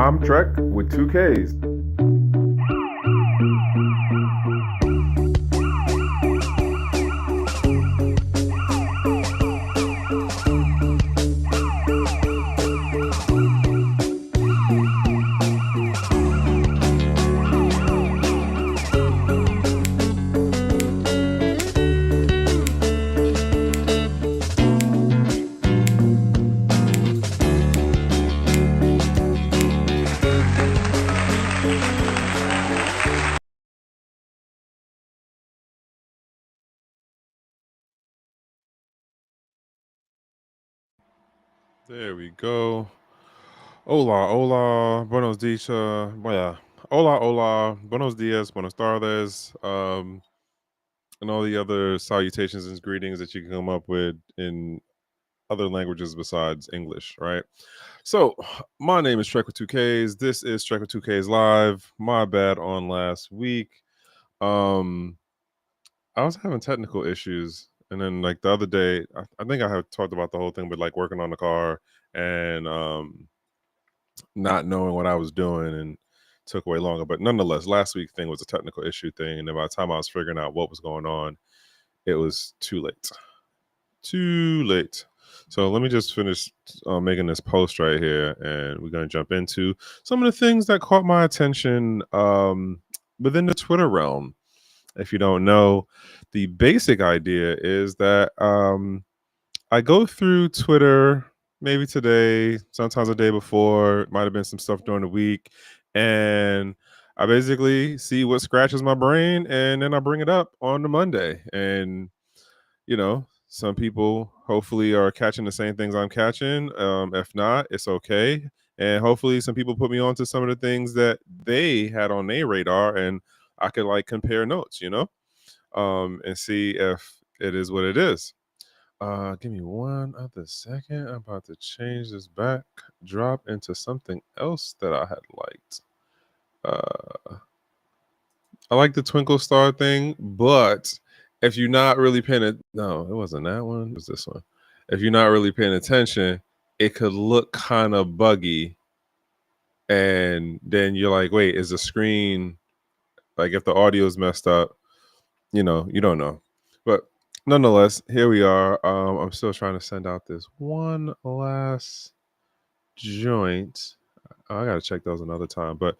I'm Trek with 2Ks. There we go. Hola, hola, buenos dias, yeah. Hola, hola, buenos dias, buenos tardes, and all the other salutations and greetings that you can come up with in other languages besides English, right? So, my name is Trek with 2Ks. This is Trek with 2Ks Live. My bad on last week. Um, I was having technical issues. And then, like, the other day, I think I have talked about the whole thing, but like working on the car and not knowing what I was doing and took way longer. But nonetheless, last week thing was a technical issue thing, and then by the time I was figuring out what was going on, it was too late. Too late. So let me just finish making this post right here, and we're going to jump into some of the things that caught my attention within the Twitter realm. If you don't know, the basic idea is that I go through Twitter maybe today, sometimes the day before, it might have been some stuff during the week, and I basically see what scratches my brain and then I bring it up on the Monday. And some people hopefully are catching the same things I'm catching. If not, it's okay. And hopefully some people put me on to some of the things that they had on their radar and I could like compare notes, and see if it is what it is. Give me one other second. I'm about to change this backdrop into something else that I had liked. I like the twinkle star thing, but if you're not really paying it, no, it wasn't that one. It was this one. If you're not really paying attention, it could look kind of buggy, and then you're like, wait, is the screen like if the audio is messed up? You don't know, but nonetheless, here we are. I'm still trying to send out this one last joint. I gotta check those another time, but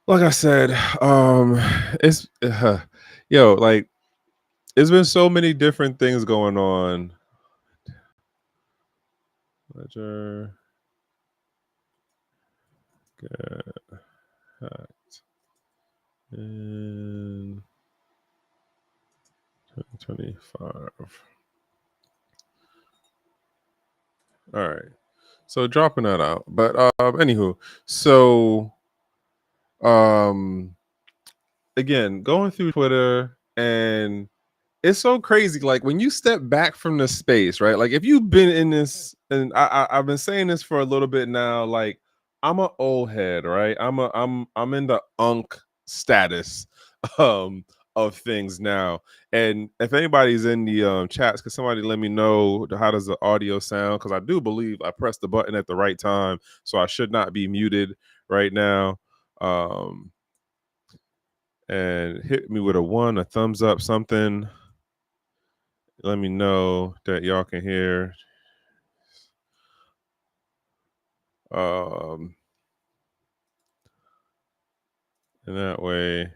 like I said, it's like it's been so many different things going on. Ledger get hacked in 2025. All right. So dropping that out. But anywho, so again, going through Twitter, and it's so crazy. Like when you step back from the space, right? Like if you've been in this, and I've been saying this for a little bit now. Like I'm an old head, right? I'm in the unk status um of things now. And if anybody's in the chats, could somebody let me know how does the audio sound? Because I do believe I pressed the button at the right time, so I should not be muted right now. And hit me with a one, a thumbs up, something. Let me know that y'all can hear. And that way,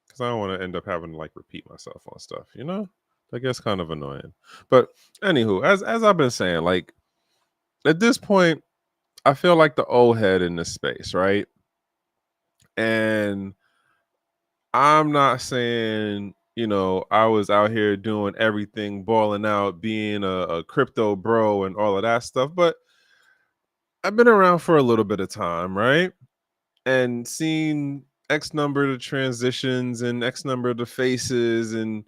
because I don't want to end up having to like repeat myself on stuff, That gets kind of annoying. But anywho, as I've been saying, like at this point, I feel like the old head in this space, right? And I'm not saying, I was out here doing everything, balling out, being a crypto bro and all of that stuff, but I've been around for a little bit of time, right? And seen X number of transitions and X number of the faces. And,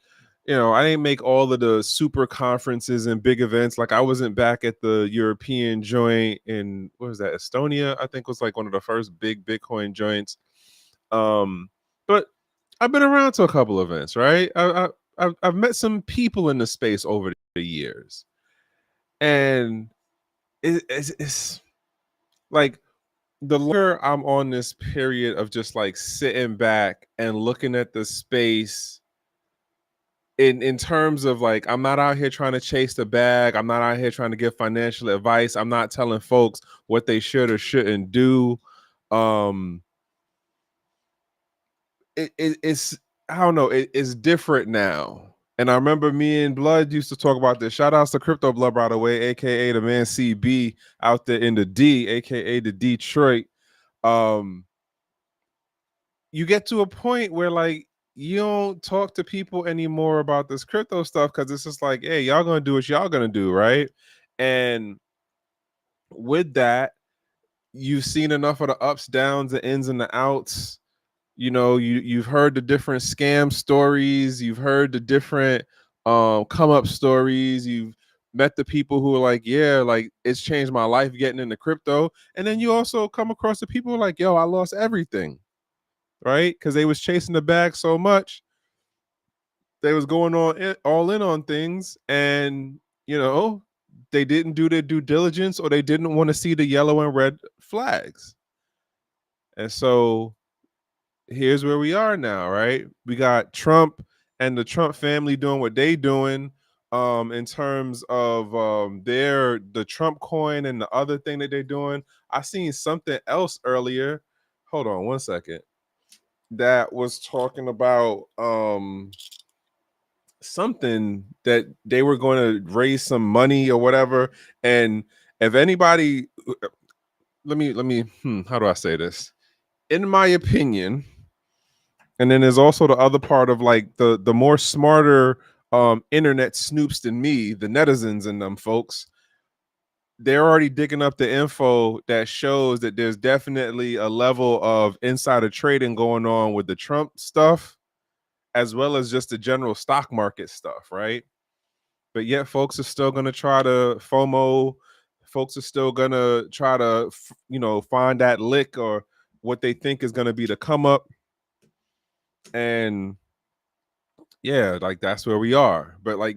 I didn't make all of the super conferences and big events. Like I wasn't back at the European joint in, what was that, Estonia, I think was like one of the first big Bitcoin joints. But I've been around to a couple events, right? I've met some people in the space over the years. And it's like the longer I'm on this period of just like sitting back and looking at the space in terms of like, I'm not out here trying to chase the bag. I'm not out here trying to give financial advice. I'm not telling folks what they should or shouldn't do. It's I don't know, it's different now. And I remember me and Blood used to talk about this. Shout outs to Crypto Blood, by the way, aka the man CB out there in the D, aka the Detroit. You get to a point where like you don't talk to people anymore about this crypto stuff because it's just like, hey, y'all gonna do what y'all gonna do, right? And with that, you've seen enough of the ups, downs, the ins and the outs. You know, you've heard the different scam stories, you've heard the different come up stories, you've met the people who are like, yeah, like it's changed my life getting into crypto. And then you also come across the people like, yo, I lost everything, right? Because they was chasing the bag so much, they was going on all in on things, and you know, they didn't do their due diligence, or they didn't want to see the yellow and red flags. And so here's where we are now, right? We got Trump and the Trump family doing what they doing in terms of the Trump coin and the other thing that they're doing. I seen something else earlier. Hold on one second. That was talking about something that they were going to raise some money or whatever. And if anybody, let me how do I say this? In my opinion, and then there's also the other part of like the more smarter internet snoops than me, the netizens and them folks, they're already digging up the info that shows that there's definitely a level of insider trading going on with the Trump stuff, as well as just the general stock market stuff, right? But yet folks are still going to try to FOMO. Folks are still going to try to, you know, find that lick or what they think is going to be the come up. And yeah, like that's where we are. But like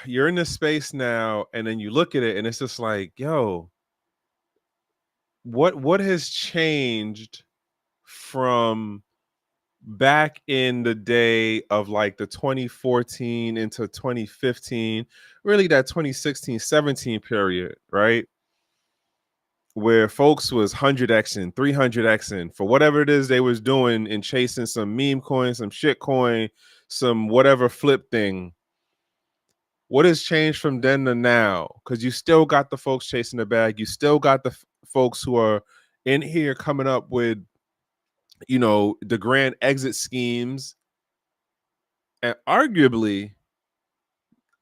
you're in this space now, and then you look at it and it's just like, yo, what has changed from back in the day of like the 2014 into 2015, really that 2016-17 period, right? Where folks was 100xing, 300xing for whatever it is they was doing and chasing some meme coin, some shit coin, some whatever flip thing. What has changed from then to now? Because you still got the folks chasing the bag. You still got the folks who are in here coming up with, you know, the grand exit schemes. And arguably,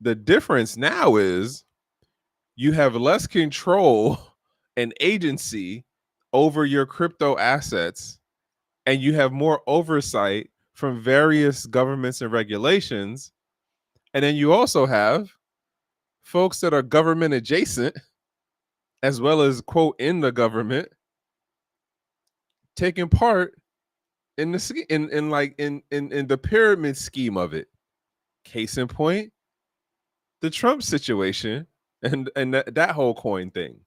the difference now is you have less control and agency over your crypto assets, and you have more oversight from various governments and regulations. And then you also have folks that are government adjacent, as well as quote in the government, taking part in the in the pyramid scheme of it. Case in point, the Trump situation and that whole coin thing.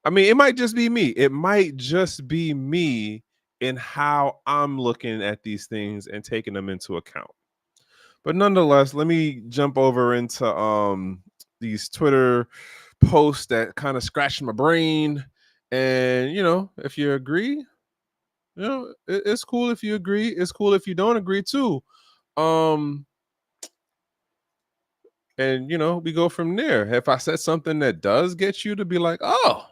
I mean, it might just be me. It might just be me in how I'm looking at these things and taking them into account. But nonetheless, let me jump over into these Twitter posts that kind of scratched my brain. And you know, if you agree, you know, it's cool if you agree. It's cool if you don't agree too. Um, and you know, we go from there. If I said something that does get you to be like, oh,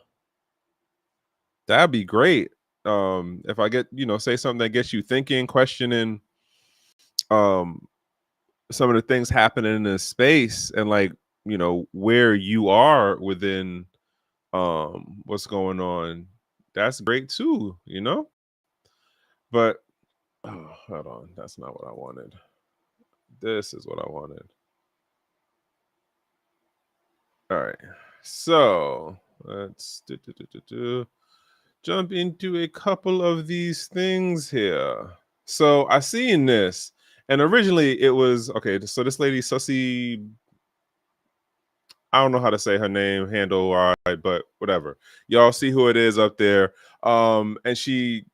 that'd be great. If I get, you know, say something that gets you thinking, questioning um some of the things happening in this space, and like, you know, where you are within what's going on, that's great too, you know. But oh, hold on, that's not what I wanted. This is what I wanted. All right, so let's jump into a couple of these things here. So I seen this, and originally it was okay. So this lady, Sussy, I don't know how to say her name, handle, but whatever. Y'all see who it is up there. And she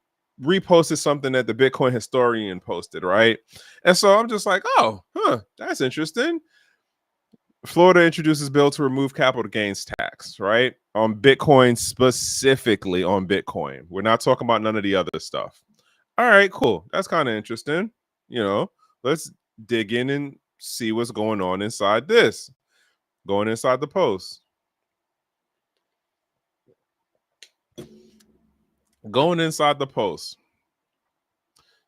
reposted something that the Bitcoin historian posted, right? And so I'm just like, oh, that's interesting. Florida introduces bill to remove capital gains tax, right? On Bitcoin, specifically on Bitcoin. We're not talking about none of the other stuff. All right, cool. That's kind of interesting. Let's dig in and see what's going on inside this. Going inside the post. Going inside the post.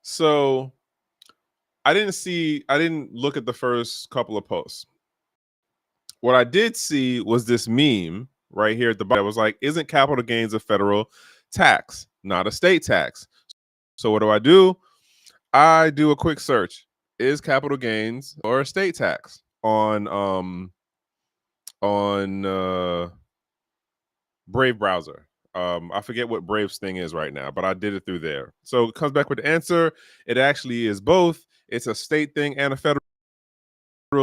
So I didn't look at the first couple of posts. What I did see was this meme right here at the bottom. It was like, isn't capital gains a federal tax, not a state tax? So what do? I do a quick search. Is capital gains or a state tax on Brave browser? I forget what Brave's thing is right now, but I did it through there. So it comes back with the answer. It actually is both. It's a state thing and a federal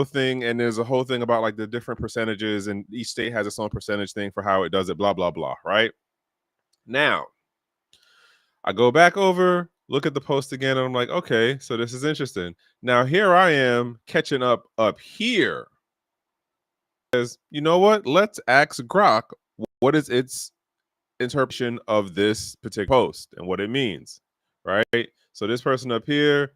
thing, and there's a whole thing about like the different percentages, and each state has its own percentage thing for how it does it, blah, blah, blah, right? Now, I go back over, look at the post again, and I'm like, okay, so this is interesting. Now, here I am catching up here. Because, you know what? Let's ask Grok, what is its interpretation of this particular post and what it means, right? So this person up here,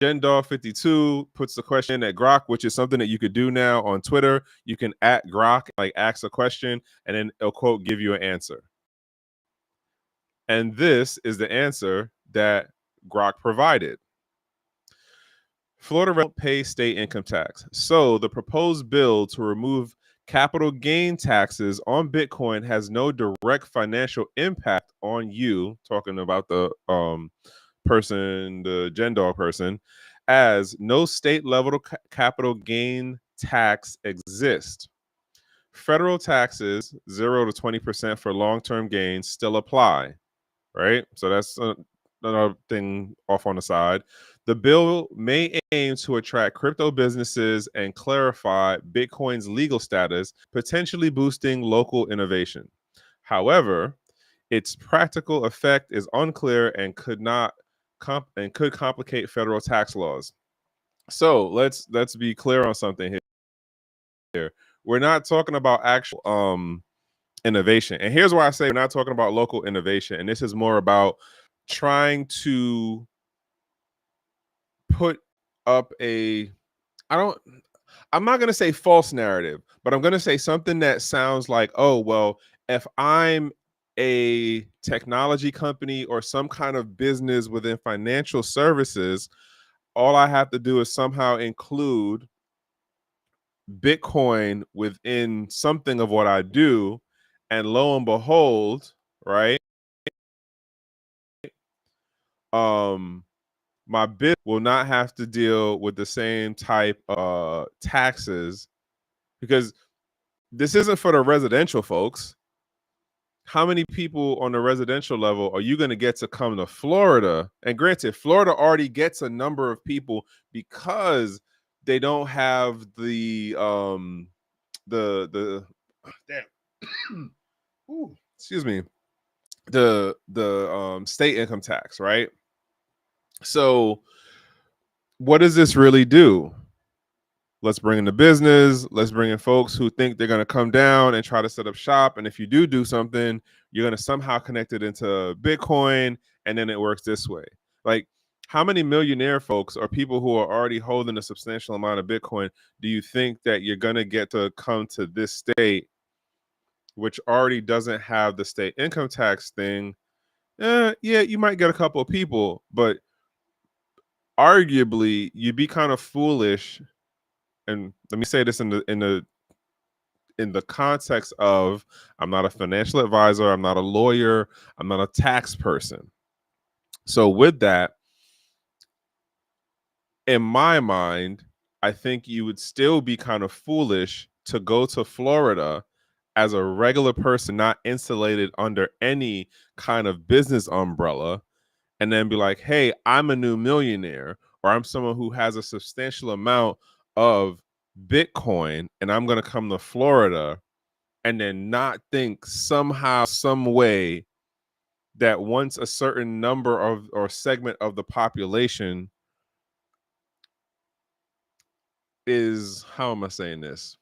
GnDog52, puts the question at Grok, which is something that you could do now on Twitter. You can at Grok, like ask a question, and then it'll quote give you an answer. And this is the answer that Grok provided. Florida don't pay state income tax. So the proposed bill to remove capital gain taxes on Bitcoin has no direct financial impact on you, talking about the person, the GnDog person, as no state level capital gain tax exists. Federal taxes, 0 to 20% for long-term gains, still apply, right? So that's another thing off on the side. The bill may aim to attract crypto businesses and clarify Bitcoin's legal status, potentially boosting local innovation. However, its practical effect is unclear and could complicate federal tax laws. So let's be clear on something here. We're not talking about actual innovation. And here's why I say we're not talking about local innovation. And this is more about trying to put up I'm not going to say false narrative, but I'm going to say something that sounds like, oh, well, if I'm a technology company or some kind of business within financial services, all I have to do is somehow include Bitcoin within something of what I do. And lo and behold, right? My bit will not have to deal with the same type of taxes, because this isn't for the residential folks. How many people on the residential level are you going to get to come to Florida? And granted, Florida already gets a number of people because they don't have the damn ooh, excuse me, the state income tax, right? So what does this really do? Let's bring in the business. Let's bring in folks who think they're going to come down and try to set up shop. And if you do something, you're going to somehow connect it into Bitcoin, and then it works this way. Like, how many millionaire folks or people who are already holding a substantial amount of Bitcoin do you think that you're going to get to come to this state, which already doesn't have the state income tax thing? Yeah, you might get a couple of people, but arguably you'd be kind of foolish. And let me say this in the context of, I'm not a financial advisor, I'm not a lawyer, I'm not a tax person. So with that, in my mind, I think you would still be kind of foolish to go to Florida as a regular person, not insulated under any kind of business umbrella, and then be like, hey, I'm a new millionaire, or I'm someone who has a substantial amount of Bitcoin and I'm going to come to Florida and then not think somehow, some way that once a certain number of or segment of the population is, how am I saying this?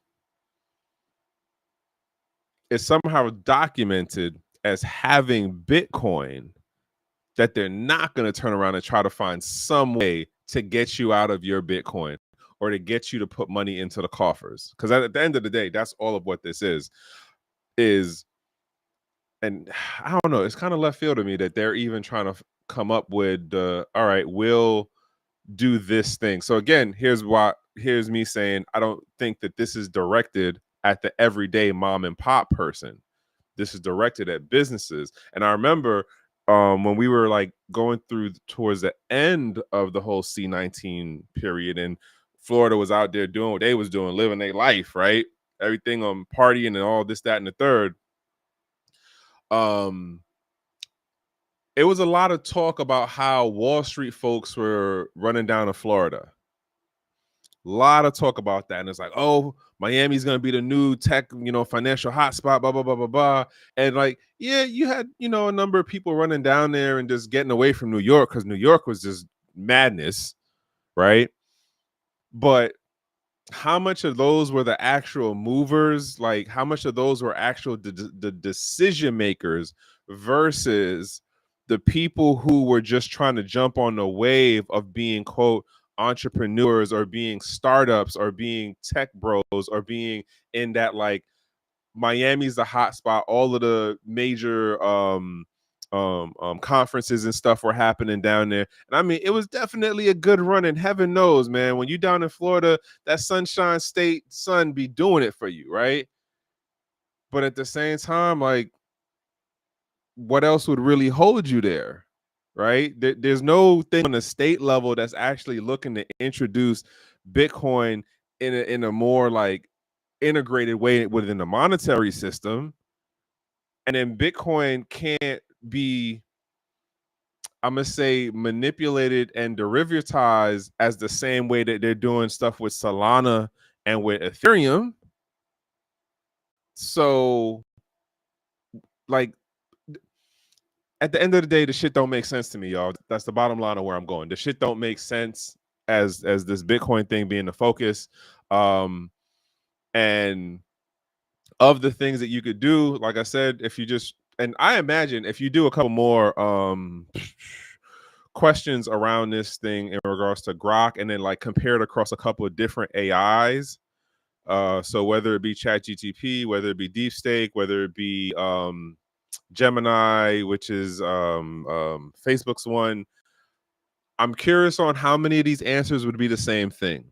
Is somehow documented as having Bitcoin, that they're not going to turn around and try to find some way to get you out of your Bitcoin or to get you to put money into the coffers. Because at the end of the day, that's all of what this is, and I don't know, it's kind of left field to me that they're even trying to come up with all right, we'll do this thing. So again, here's me saying I don't think that this is directed at the everyday mom and pop person. This is directed at businesses. And I remember when we were like going through towards the end of the whole C19 period, and Florida was out there doing what they was doing, living their life, right? Everything on partying and all this, that, and the third. It was a lot of talk about how Wall Street folks were running down to Florida. A lot of talk about that. And it's like, oh, Miami's going to be the new tech, financial hotspot, blah, blah, blah, blah, blah. And like, yeah, you had, a number of people running down there and just getting away from New York because New York was just madness, right? But how much of those were the actual movers? Like, how much of those were actual the decision makers versus the people who were just trying to jump on the wave of being, quote, entrepreneurs or being startups or being tech bros or being in that, like, Miami's the hot spot. All of the major conferences and stuff were happening down there. And I mean, it was definitely a good run. And heaven knows, man, when you down in Florida, that Sunshine State sun be doing it for you, right? But at the same time, like, what else would really hold you there, right? There's no thing on the state level that's actually looking to introduce Bitcoin in a more like integrated way within the monetary system. And then Bitcoin can't be, I'm gonna say, manipulated and derivatized as the same way that they're doing stuff with Solana and with Ethereum. So, like, at the end of the day, the shit don't make sense to me, y'all. That's the bottom line of where I'm going. The shit don't make sense as this Bitcoin thing being the focus. And of the things that you could do, like I said, if you just, and I imagine if you do a couple more questions around this thing in regards to Grok and then like compare it across a couple of different AIs. So whether it be ChatGTP, whether it be DeepStake, whether it be Gemini, which is Facebook's one, I'm curious on how many of these answers would be the same thing.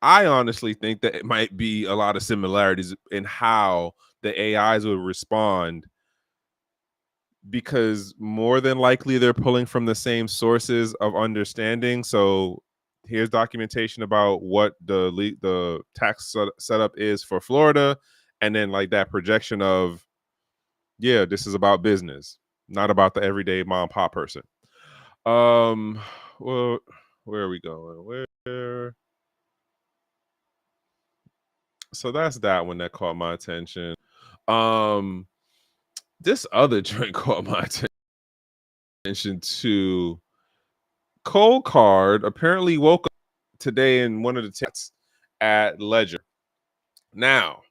I honestly think that it might be a lot of similarities in how the AIs would respond, because more than likely they're pulling from the same sources of understanding. So here's documentation about what the tax setup is for Florida, and then like that projection of, yeah, this is about business, not about the everyday mom and pop person. Well, where are we going? Where? So that's that one that caught my attention. This other joint caught my attention too. Cold Card apparently woke up today in one of the texts at Ledger. Now,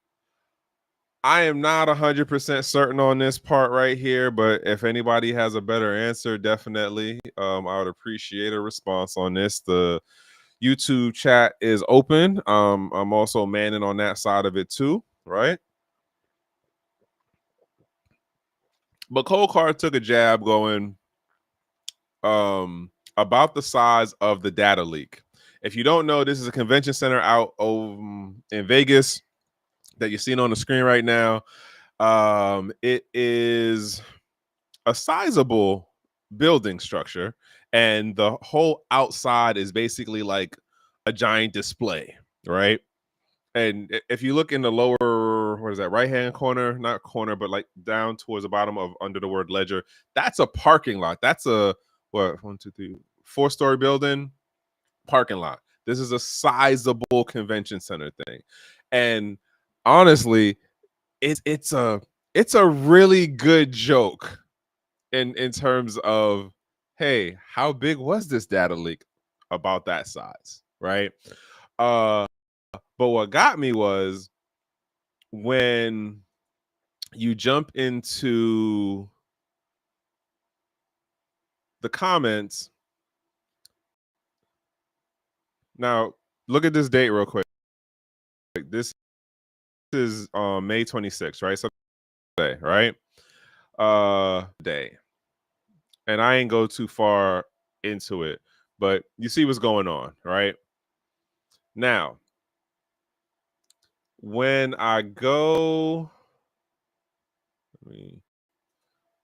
I am not 100% certain on this part right here, but if anybody has a better answer, definitely, I would appreciate a response on this. The YouTube chat is open. I'm also manning on that side of it too, right? But Cold Card took a jab going about the size of the data leak. If you don't know, this is a convention center out in Vegas that you're seeing on the screen right now. It is a sizable building structure, and the whole outside is basically like a giant display, right? And if you look in the lower, what is that, right hand corner, not corner, but like down towards the bottom of under the word Ledger, that's a parking lot. That's a, what, 1, 2, 3, 4-story building parking lot. This is a sizable convention center thing. And honestly, it's a really good joke in terms of, hey, how big was this data leak about that size, right? But what got me was when you jump into the comments. Now, look at this date real quick. This is May 26th, right? So day, right? Day. And I ain't go too far into it, but you see what's going on, right? Now, when I go, let me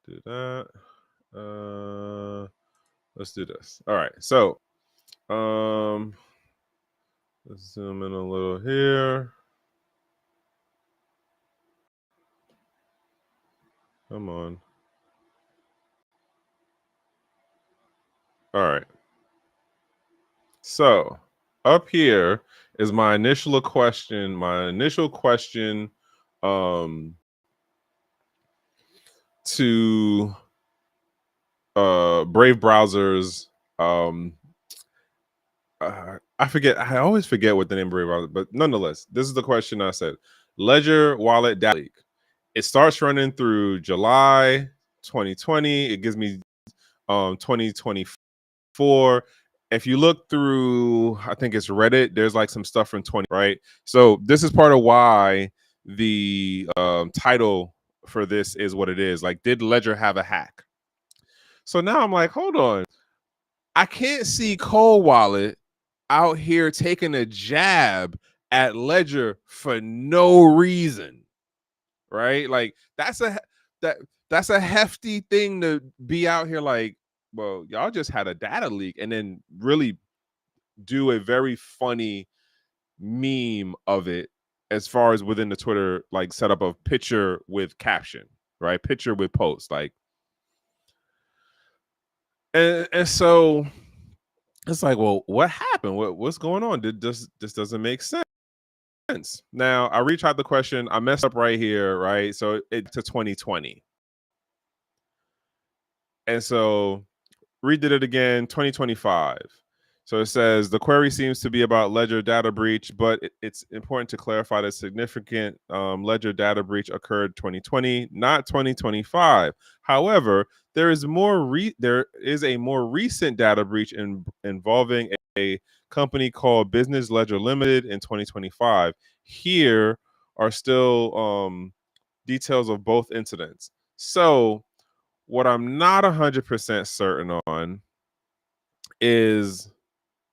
do that. Let's do this. All right. So, let's zoom in a little here. Come on. All right. So, up here is my initial question. To Brave browsers. I forget. I always forget what the name of Brave browser, but nonetheless, this is the question I said. Ledger wallet data leak. It starts running through July 2020. It gives me 2024. If you look through, I think it's Reddit, there's like some stuff from 20, right? So this is part of why the title for this is what it is. Like, did Ledger have a hack? So now I'm like, hold on. I can't see Cold Wallet out here taking a jab at Ledger for no reason, right? Like that that's a hefty thing to be out here like, well, y'all just had a data leak, and then really do a very funny meme of it as far as within the Twitter like setup of picture with caption, right? Picture with post, like, and so it's like, well, what happened? What's going on? This doesn't make sense. Now I retried the question. I messed up right here, right? So it's to 2020, and so redid it again, 2025. So it says the query seems to be about Ledger data breach, but it's important to clarify that significant Ledger data breach occurred 2020, not 2025. However, there is a more recent data breach involving a company called Business Ledger Limited in 2025. Here are still details of both incidents. So what I'm not 100% certain on is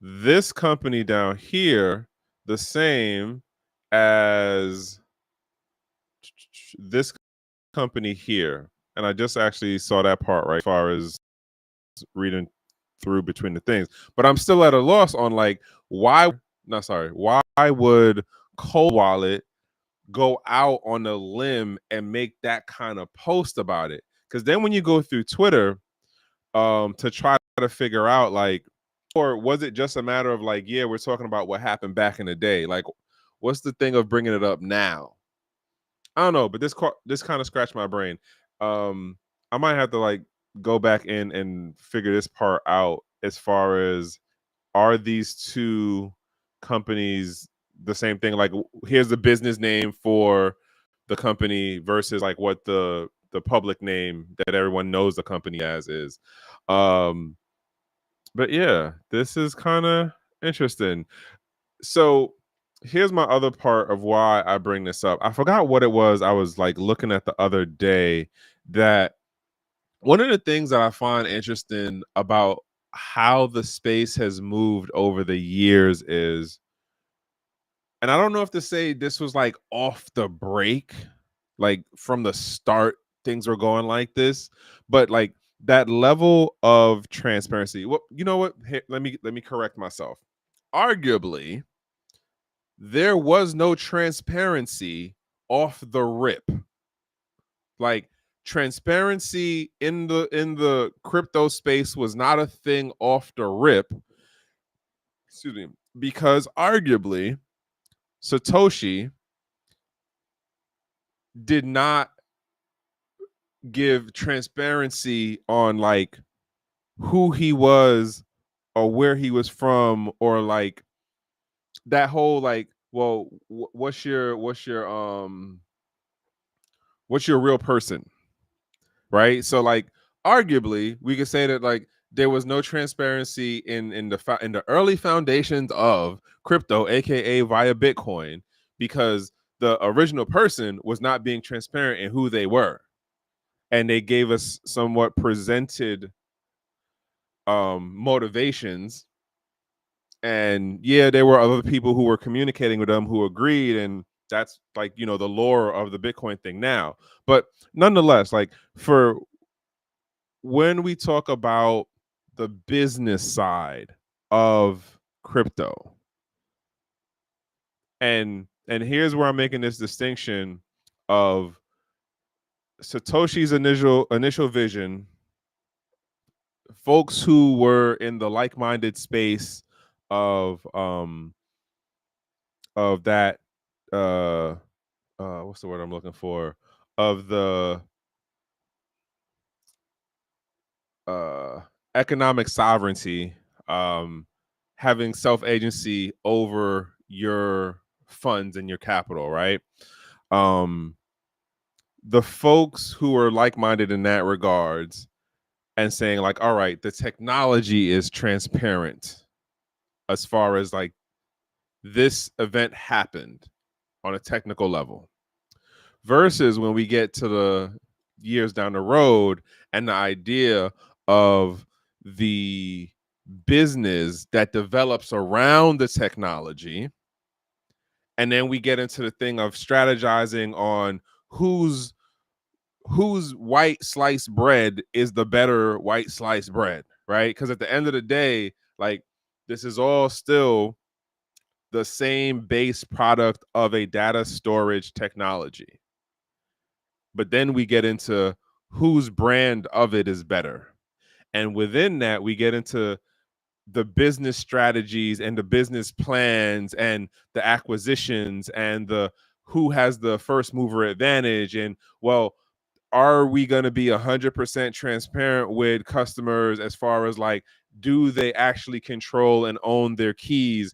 this company down here the same as this company here? And I just actually saw that part right as far as reading through between the things. But I'm still at a loss on like why would Cold Wallet go out on a limb and make that kind of post about it? Because then when you go through Twitter to try to figure out like, or was it just a matter of like, yeah, we're talking about what happened back in the day, like what's the thing of bringing it up now? I don't know, but this kind of scratched my brain. I might have to like go back in and figure this part out as far as, are these two companies the same thing? Like, here's the business name for the company versus like what the public name that everyone knows the company as is. But yeah, this is kind of interesting. So here's my other part of why I bring this up. I forgot what it was I was like looking at the other day, that one of the things that I find interesting about how the space has moved over the years is, and I don't know if to say this was like off the break, like from the start, things were going like this, but like that level of transparency. Well, you know what? Here, let me correct myself. Arguably, there was no transparency off the rip. Like, transparency in the crypto space was not a thing off the rip. excuse me, because arguably Satoshi did not give transparency on like who he was or where he was from, or like that whole like, well, what's your real person, right? So like arguably we could say that like there was no transparency in the early foundations of crypto, aka via Bitcoin, because the original person was not being transparent in who they were, and they gave us somewhat presented motivations. And yeah, there were other people who were communicating with them who agreed, and that's like, you know, the lore of the Bitcoin thing now. But nonetheless, like for when we talk about the business side of crypto, and here's where I'm making this distinction of Satoshi's initial vision, folks who were in the like-minded space of that what's the word I'm looking for, of the uh economic sovereignty, um having self-agency over your funds and your capital, right? um the folks who are like-minded in that regards, and saying like, all right, the technology is transparent as far as like this event happened on a technical level, versus when we get to the years down the road and the idea of the business that develops around the technology, and then we get into the thing of strategizing on whose white sliced bread is the better white sliced bread, right? Because at the end of the day, like, this is all still the same base product of a data storage technology. But then we get into whose brand of it is better. And within that, we get into the business strategies and the business plans and the acquisitions and the who has the first mover advantage. And well, are we going to be 100% transparent with customers as far as like, do they actually control and own their keys?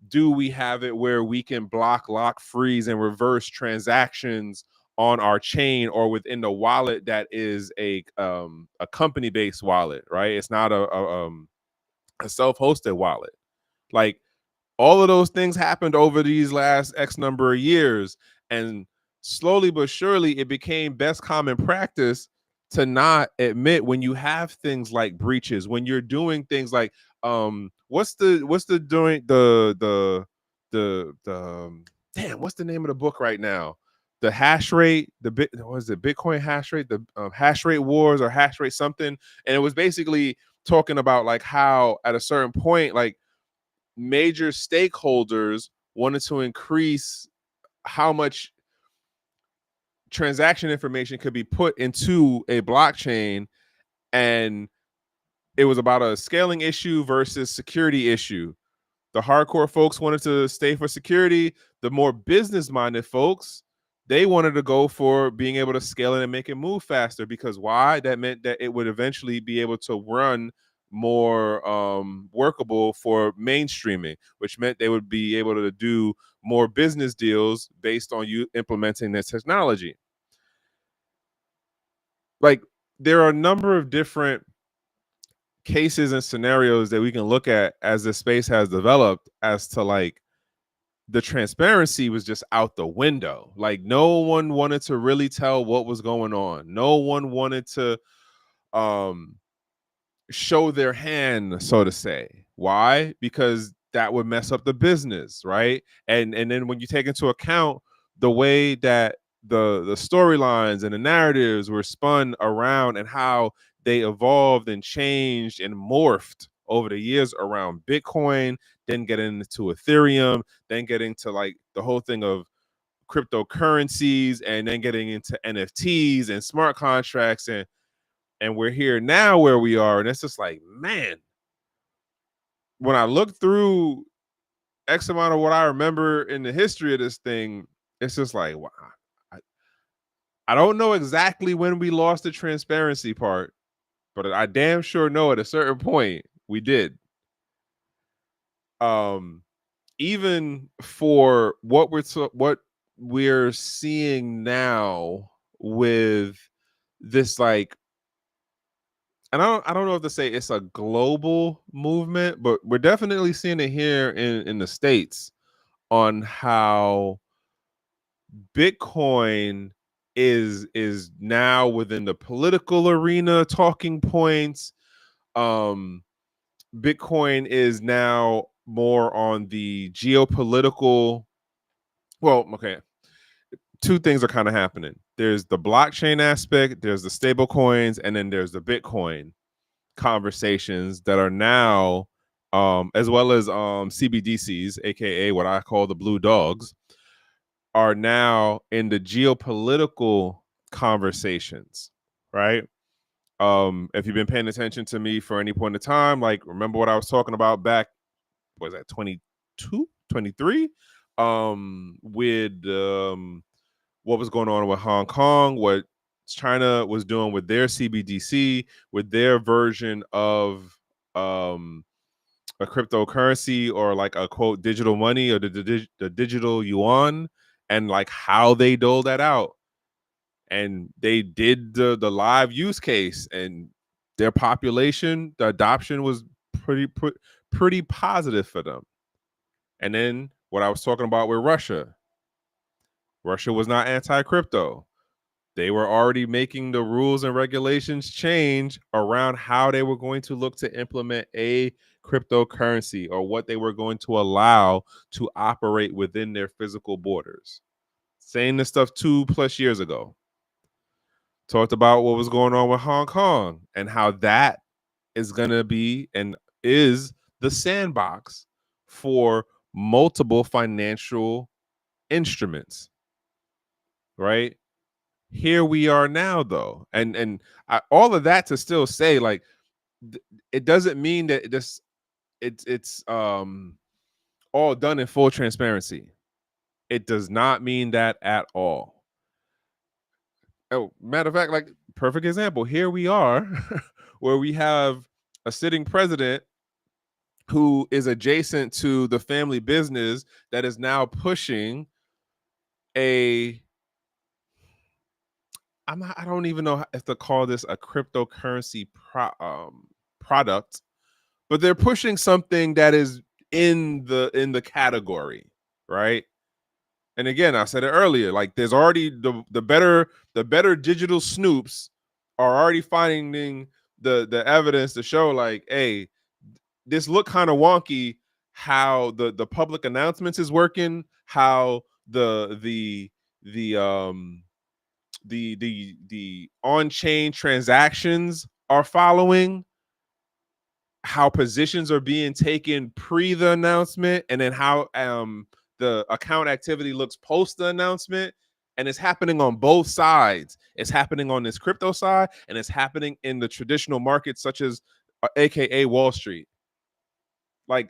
Do we have it where we can block, lock, freeze, and reverse transactions on our chain or within the wallet that is a company-based wallet, right? It's not a self-hosted wallet. Like, all of those things happened over these last X number of years, and slowly but surely it became best common practice to not admit when you have things like breaches, when you're doing things like what's the doing the damn, what's the name of the book right now, the hash rate, the bit, what is it, Bitcoin hash rate, the hash rate wars or hash rate something. And it was basically talking about like how at a certain point, like, major stakeholders wanted to increase how much transaction information could be put into a blockchain, and it was about a scaling issue versus security issue. The hardcore folks wanted to stay for security. The more business minded folks, they wanted to go for being able to scale it and make it move faster. Because why? That meant that it would eventually be able to run more workable for mainstreaming, which meant they would be able to do more business deals based on you implementing this technology. Like, there are a number of different cases and scenarios that we can look at as the space has developed as to like, the transparency was just out the window. Like, no one wanted to really tell what was going on. No one wanted to um show their hand, so to say. Why? Because that would mess up the business, right? And then when you take into account the way that the storylines and the narratives were spun around and how they evolved and changed and morphed over the years around Bitcoin, then getting into Ethereum, then getting to like the whole thing of cryptocurrencies, and then getting into NFTs and smart contracts, and we're here now where we are, and it's just like, man, when I look through X amount of what I remember in the history of this thing, it's just like, wow. I don't know exactly when we lost the transparency part, but I damn sure know at a certain point we did. Even for what we're seeing now with this, like, and I don't know if to say it's a global movement, but we're definitely seeing it here in the States on how Bitcoin is now within the political arena talking points. Bitcoin is now more on the geopolitical. Well, okay, two things are kind of happening. There's the blockchain aspect, there's the stable coins, and then there's the Bitcoin conversations that are now, as well as CBDCs, aka what I call the blue dogs, are now in the geopolitical conversations, right? If you've been paying attention to me for any point of time, like, remember what I was talking about back, was that 22, 23, with what was going on with Hong Kong, what China was doing with their CBDC, with their version of a cryptocurrency, or like a quote digital money, or the digital yuan, and like how they doled that out. And they did the live use case, and their population, the adoption was pretty positive for them. And then what I was talking about with Russia was not anti-crypto. They were already making the rules and regulations change around how they were going to look to implement a cryptocurrency, or what they were going to allow to operate within their physical borders. Saying this stuff 2+ years ago. Talked about what was going on with Hong Kong and how that is going to be and is the sandbox for multiple financial instruments, right? Here we are now, though, and all of that to still say, like, it doesn't mean that it's all done in full transparency. It does not mean that at all. Oh, matter of fact, like, perfect example. Here we are, where we have a sitting president who is adjacent to the family business that is now pushing a, I don't even know if to call this a cryptocurrency product, but they're pushing something that is in the category, right? And again, I said it earlier, like, there's already the better digital snoops are already finding the evidence to show, like, hey, this look kind of wonky, how the public announcements is working, how the on-chain transactions are following, how positions are being taken pre the announcement, and then how the account activity looks post the announcement. And it's happening on both sides. It's happening on this crypto side, and it's happening in the traditional markets, such as aka Wall Street. Like,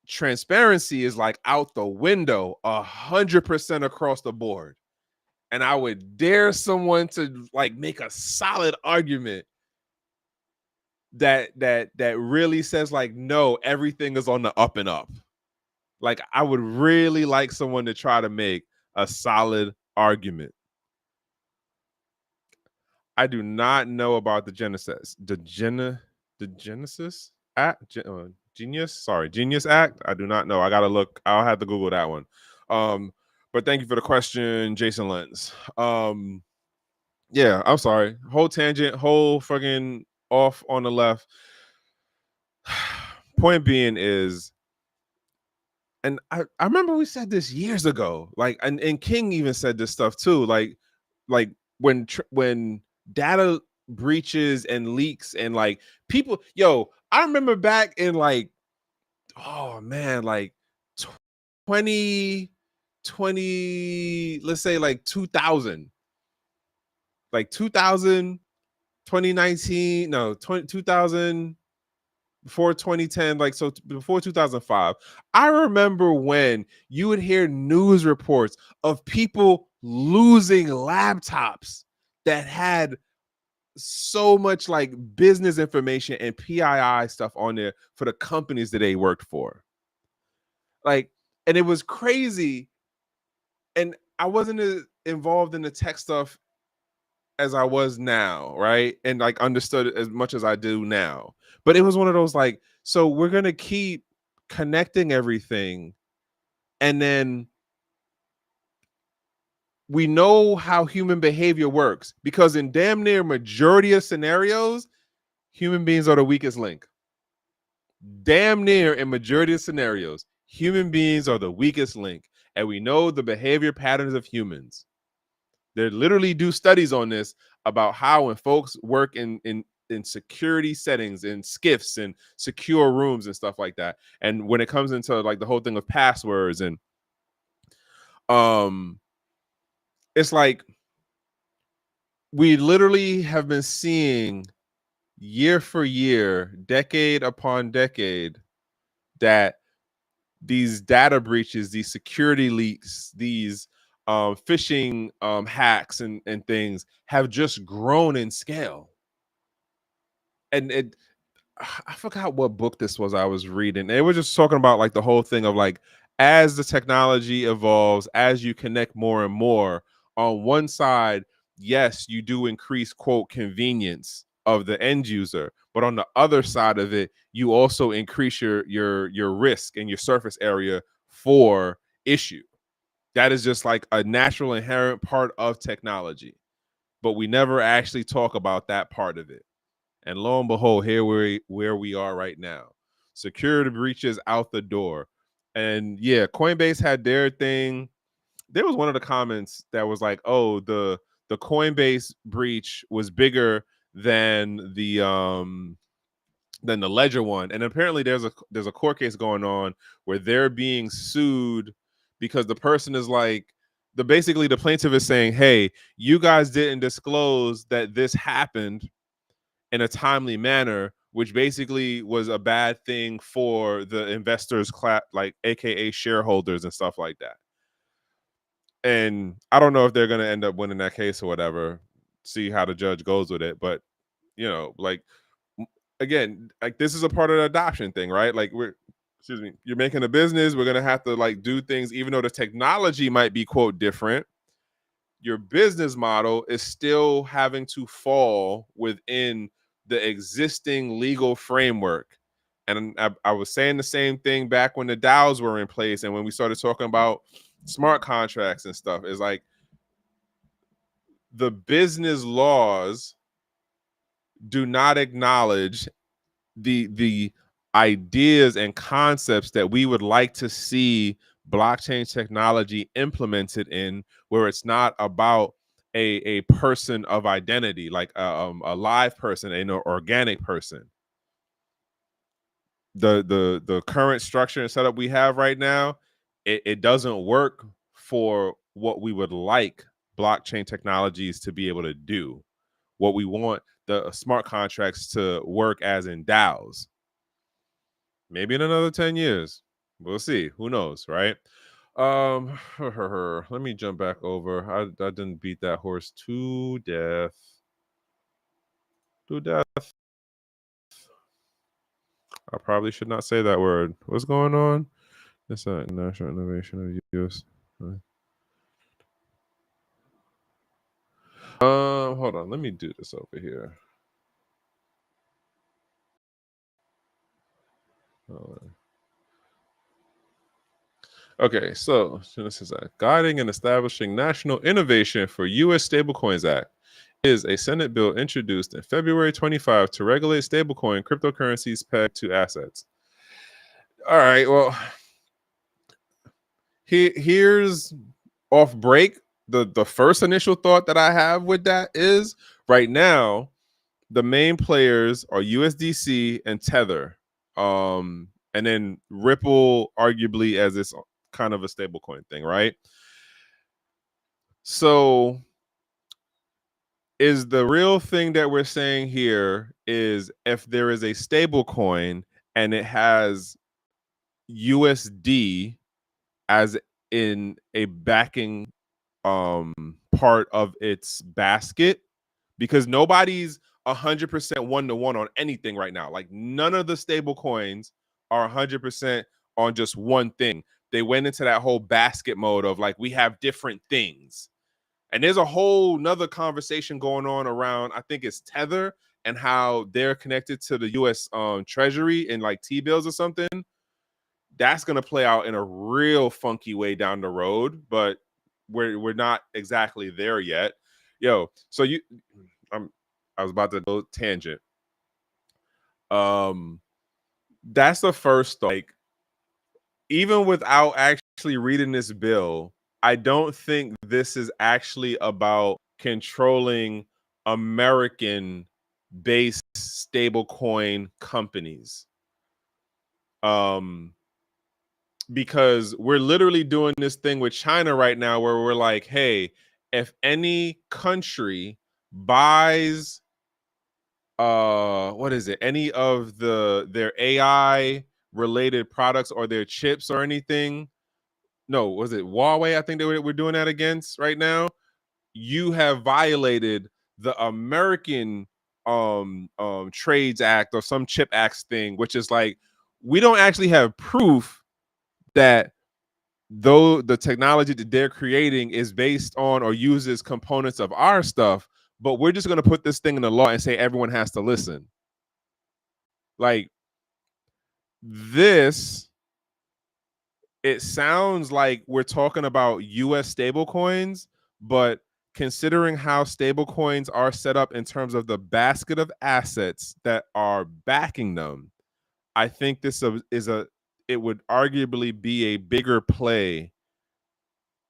transparency is like out the window 100% across the board. And I would dare someone to like make a solid argument that really says, like, no, everything is on the up and up. Like, I would really like someone to try to make a solid argument. I do not know about the Genesis, the Genesis Act, Genius Act. I do not know. I gotta look. I'll have to Google that one. But thank you for the question, Jason Lenz. Yeah, I'm sorry. Whole tangent, whole fucking off on the left. Point being is, and I remember we said this years ago, like, and King even said this stuff too, like when data breaches and leaks, and like, people, I remember back in, like, oh man, like 2020, let's say like 2000, like 2000, 2019, no, 2000, before 2010, like so before 2005, I remember when you would hear news reports of people losing laptops that had so much like business information and PII stuff on there for the companies that they worked for. Like, and it was crazy. And I wasn't as involved in the tech stuff as I was now, right? And like understood it as much as I do now. But it was one of those like, so we're gonna keep connecting everything, and then we know how human behavior works because in damn near majority of scenarios, human beings are the weakest link. Damn near in majority of scenarios, human beings are the weakest link, and we know the behavior patterns of humans. They literally do studies on this about how when folks work in security settings, in skiffs and secure rooms and stuff like that, and when it comes into like the whole thing of passwords and it's like we literally have been seeing year for year, decade upon decade, that these data breaches, these security leaks, these phishing hacks and things have just grown in scale. And I forgot what book this was I was reading. They were just talking about like the whole thing of like as the technology evolves, as you connect more and more, on one side, yes, you do increase quote convenience of the end user, but on the other side of it, you also increase your risk and your surface area for issue. That is just like a natural inherent part of technology, but we never actually talk about that part of it. And lo and behold, here where we are right now. Security breaches out the door. And yeah, Coinbase had their thing. There was one of the comments that was like, "Oh, the Coinbase breach was bigger than the Ledger one." And apparently there's a court case going on where they're being sued because the person is like basically the plaintiff is saying, "Hey, you guys didn't disclose that this happened in a timely manner," which basically was a bad thing for the investors, like AKA shareholders and stuff like that. And I don't know if they're going to end up winning that case or whatever. See how the judge goes with it, but like again, like this is a part of the adoption thing, right? Like excuse me, you're making a business. We're going to have to like do things, even though the technology might be quote different. Your business model is still having to fall within the existing legal framework. And I was saying the same thing back when the DAOs were in place and when we started talking about smart contracts and stuff. Is like the business laws do not acknowledge the ideas and concepts that we would like to see blockchain technology implemented in, where it's not about a person of identity, like a live person, an organic person. The current structure and setup we have right now, it doesn't work for what we would like blockchain technologies to be able to do. What we want the smart contracts to work as in DAOs. Maybe in another 10 years. We'll see. Who knows, right? Let me jump back over. I didn't beat that horse to death. To death. I probably should not say that word. What's going on? It's a national innovation of use. Hold on. Let me do this over here. Okay, so this is a guiding and establishing national innovation for U.S. Stablecoins Act is a Senate bill introduced in February 25 to regulate stablecoin cryptocurrencies pegged to assets. All right, well, here's off break. The first initial thought that I have with that is right now the main players are USDC and Tether, and then Ripple, arguably as it's kind of a stablecoin thing, right? So is the real thing that we're saying here is if there is a stable coin and it has USD as in a backing part of its basket, because nobody's 100% one-to-one on anything right now. Like, none of the stable coins are 100% on just one thing. They went into that whole basket mode of like, we have different things. And there's a whole nother conversation going on around, I think it's Tether, and how they're connected to the US Treasury in like T-bills or something. That's going to play out in a real funky way down the road, but we're not exactly there yet. Yo, so I was about to go tangent. That's the first thought. Like, even without actually reading this bill, I don't think this is actually about controlling American based stablecoin companies. Because we're literally doing this thing with China right now where we're like, hey, if any country buys what is it, any of their AI related products or their chips or anything, no, was it Huawei? I think we're doing that against right now. You have violated the American Trades Act or some Chip Acts thing, which is like, we don't actually have proof that though the technology that they're creating is based on or uses components of our stuff, but we're just going to put this thing in the law and say everyone has to listen. Like, this, it sounds like we're talking about US stable coins, but considering how stable coins are set up in terms of the basket of assets that are backing them, I think this is it would arguably be a bigger play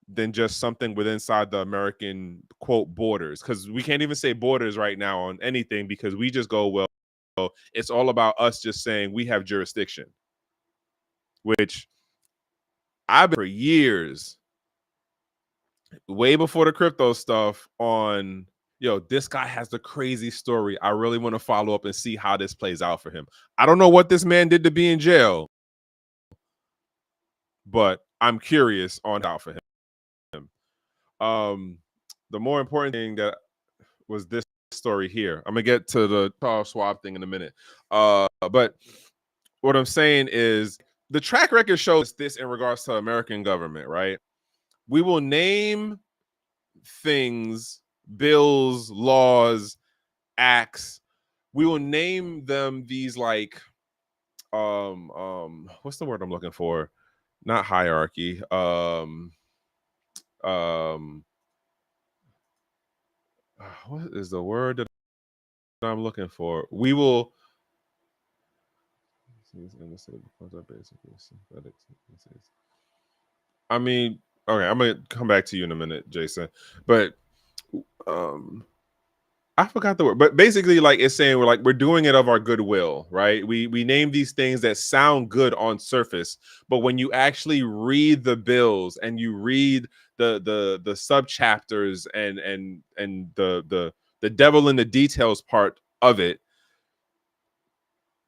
than just something within inside the American quote borders, because we can't even say borders right now on anything, because we just go, well, it's all about us just saying we have jurisdiction, which I've been for years, way before the crypto stuff, on, yo, this guy has the crazy story. I really want to follow up and see how this plays out for him. I don't know what this man did to be in jail, but I'm curious on how for him. The more important thing that was this story here. I'm gonna get to the Charles Schwab thing in a minute. But what I'm saying is the track record shows this in regards to American government, right? We will name things, bills, laws, acts. We will name them these like what's the word I'm looking for? Not hierarchy. What is the word that I'm looking for? We will. I mean, okay, I'm gonna come back to you in a minute, Jason. But I forgot the word. But basically, like, it's saying we're doing it of our goodwill, right? We name these things that sound good on surface, but when you actually read the bills and you read the sub chapters and the devil in the details part of it,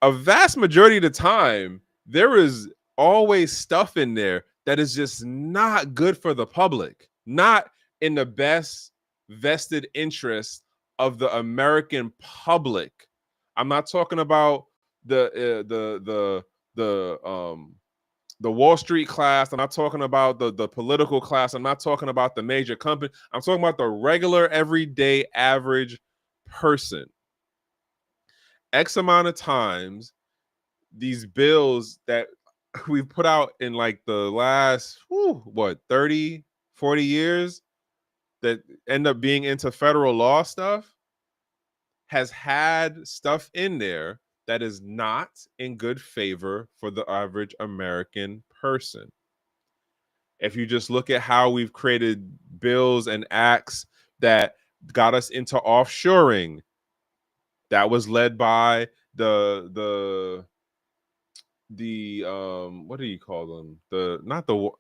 a vast majority of the time, there is always stuff in there that is just not good for the public, not in the best vested interest of the American public. I'm not talking about the Wall Street class. I'm not talking about the political class. I'm not talking about the major company. I'm talking about the regular, everyday, average person. X amount of times, these bills that we've put out in like the last 30, 40 years that end up being into federal law stuff has had stuff in there that is not in good favor for the average American person. If you just look at how we've created bills and acts that got us into offshoring, that was led by the what do you call them,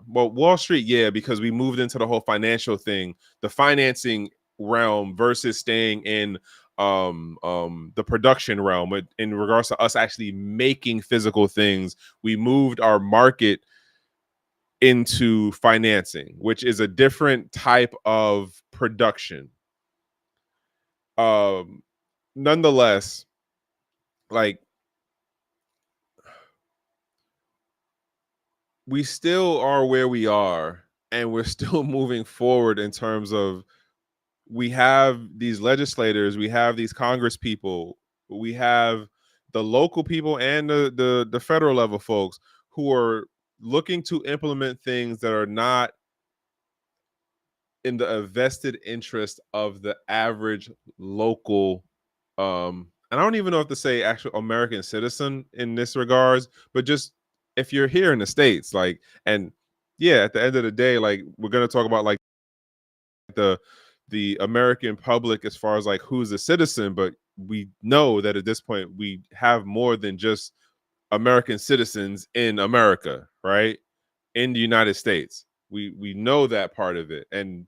Wall Street, yeah, because we moved into the whole financial thing, the financing realm, versus staying in the production realm. In regards to us actually making physical things, we moved our market into financing, which is a different type of production. Nonetheless, like, we still are where we are, and we're still moving forward in terms of, we have these legislators, we have these Congress people, we have the local people and the federal level folks who are looking to implement things that are not in the vested interest of the average local, and I don't even know if to say actual American citizen in this regards, but just if you're here in the States, like, and yeah, at the end of the day, like, we're going to talk about like the American public as far as like who's a citizen, but we know that at this point we have more than just American citizens in America, right? In the United States. We know that part of it. And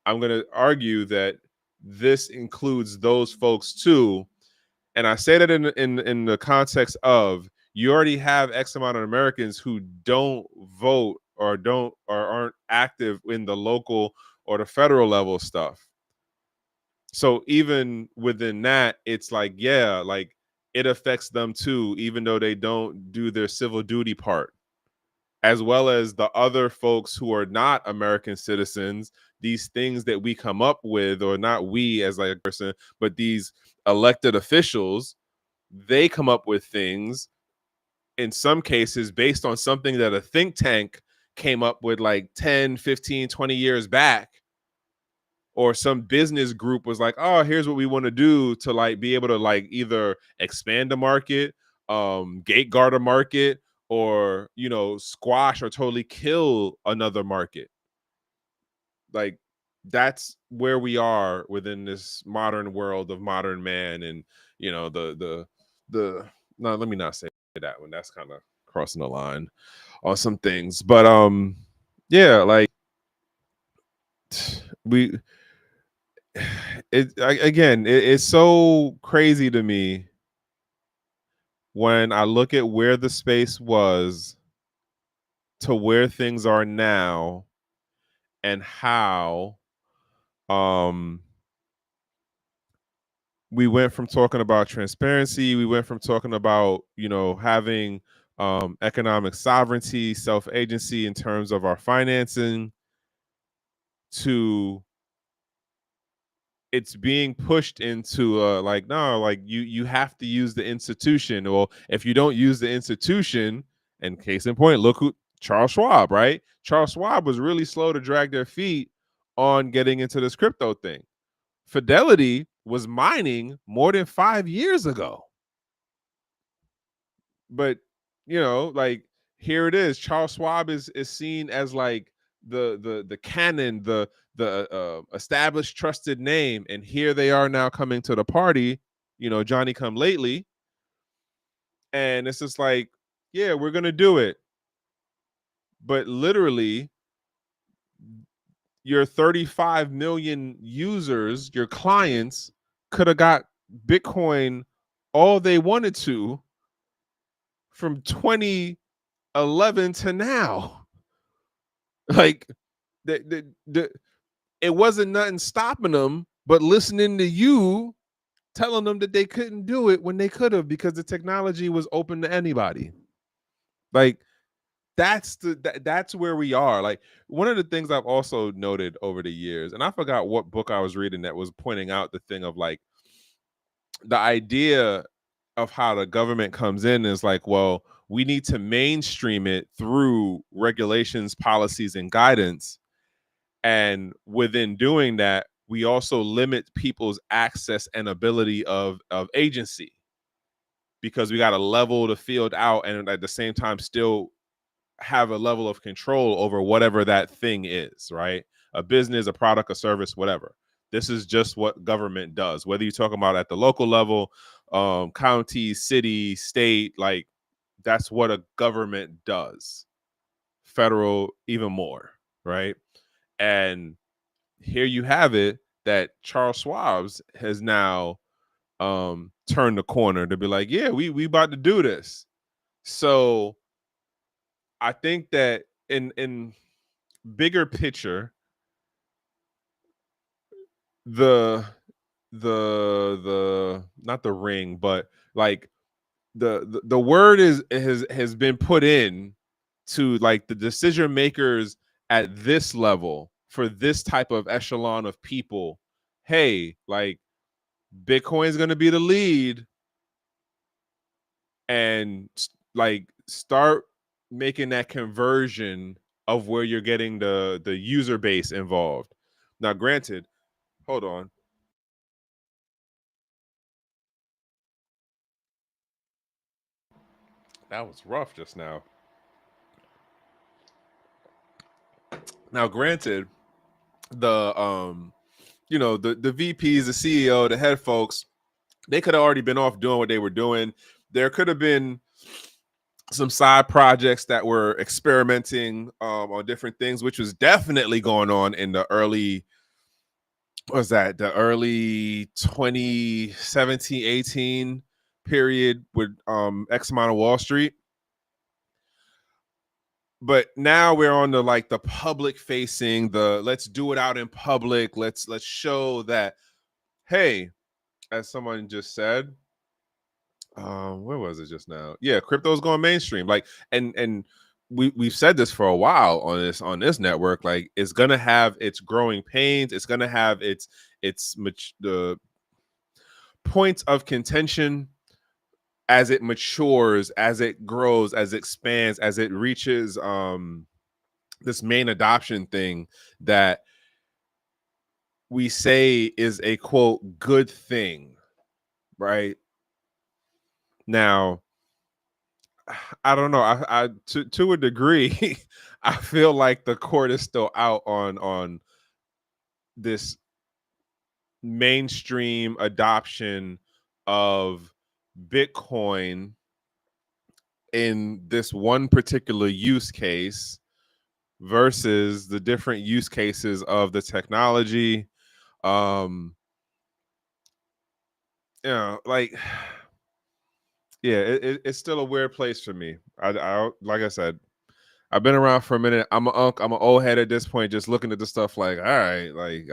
I'm going to argue that this includes those folks too. And I say that in the context of, you already have X amount of Americans who don't vote or don't or aren't active in the local or the federal level stuff. So even within that, it's like, yeah, like, it affects them too, even though they don't do their civil duty part, as well as the other folks who are not American citizens. These things that we come up with, or not we as like a person, but these elected officials, they come up with things in some cases based on something that a think tank came up with like 10, 15, 20 years back, or some business group was like, oh, here's what we want to do to like be able to like either expand the market, gate guard a market, or, you know, squash or totally kill another market. Like, that's where we are within this modern world of modern man. And, you know, the no, let me not say that one. That's kind of crossing the line on some things. But yeah, like, we it's so crazy to me when I look at where the space was to where things are now, and how um we went from talking about transparency, we went from talking about, you know, having economic sovereignty, self-agency in terms of our financing, to it's being pushed into like, no, like, you have to use the institution. Well, if you don't use the institution, and case in point, look who, Charles Schwab, right? Charles Schwab was really slow to drag their feet on getting into this crypto thing. Fidelity was mining more than 5 years ago. But, you know, like, here it is. Charles Schwab is seen as like the canon, the established trusted name, and here they are now coming to the party, you know, Johnny come lately, and it's just like, yeah, we're gonna do it, but literally your 35 million users, your clients, could have got Bitcoin all they wanted to from 2011 to now. Like, the it wasn't nothing stopping them, but listening to you telling them that they couldn't do it when they could have, because the technology was open to anybody. Like, that's where we are. Like, one of the things I've also noted over the years, and I forgot what book I was reading that was pointing out the thing of like, the idea of how the government comes in is like, well, we need to mainstream it through regulations, policies, and guidance. And within doing that, we also limit people's access and ability of agency, because we got to level the field out, and at the same time still have a level of control over whatever that thing is, right? A business, a product, a service, whatever. This is just what government does. Whether you're talking about at the local level, county, city, state, like, that's what a government does. Federal, even more, right? And here you have it that Charles Schwab's has now turn the corner to be like, yeah, we about to do this. So I think that in bigger picture, the the not the ring, but like the word has been put in to like the decision makers at this level for this type of echelon of people. Hey, like Bitcoin's going to be the lead, and like start making that conversion of where you're getting the user base involved. Now, granted, hold on. That was rough just now. Now, granted, the the VPs, the CEO, the head folks, they could have already been off doing what they were doing. There could have been some side projects that were experimenting on different things, which was definitely going on in the early, the early 2017, 18 period with X amount of Wall Street. But now we're on the like the public facing, the let's do it out in public. Let's show that, hey, as someone just said, where was it just now? Yeah, crypto's going mainstream. Like, and we've said this for a while on this network. Like, it's gonna have its growing pains. It's gonna have the points of contention as it matures, as it grows, as it expands, as it reaches this main adoption thing that we say is a quote good thing, right? Now, I don't know. I to a degree, I feel like the court is still out on this mainstream adoption of Bitcoin in this one particular use case versus the different use cases of the technology. Like, yeah, it's still a weird place for me. I like I said, I've been around for a minute. I'm I'm an old head at this point, just looking at the stuff like, all right, like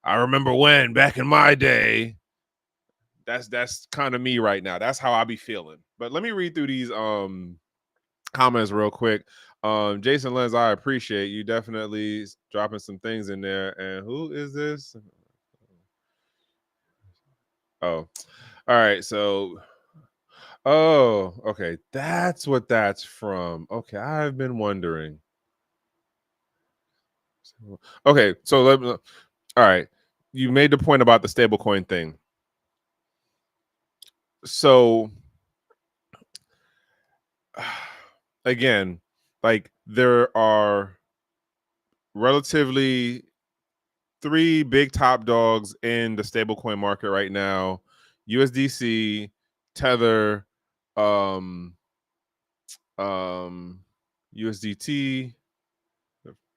I remember when back in my day. That's kind of me right now. That's how I be feeling. But let me read through these comments real quick. Jason Lenz, I appreciate you definitely dropping some things in there. And who is this? Oh, all right. So, oh, okay. That's what that's from. Okay, I've been wondering. Okay, so all right. You made the point about the stablecoin thing. So again, like there are relatively three big top dogs in the stablecoin market right now: USDC, Tether, um, USDT,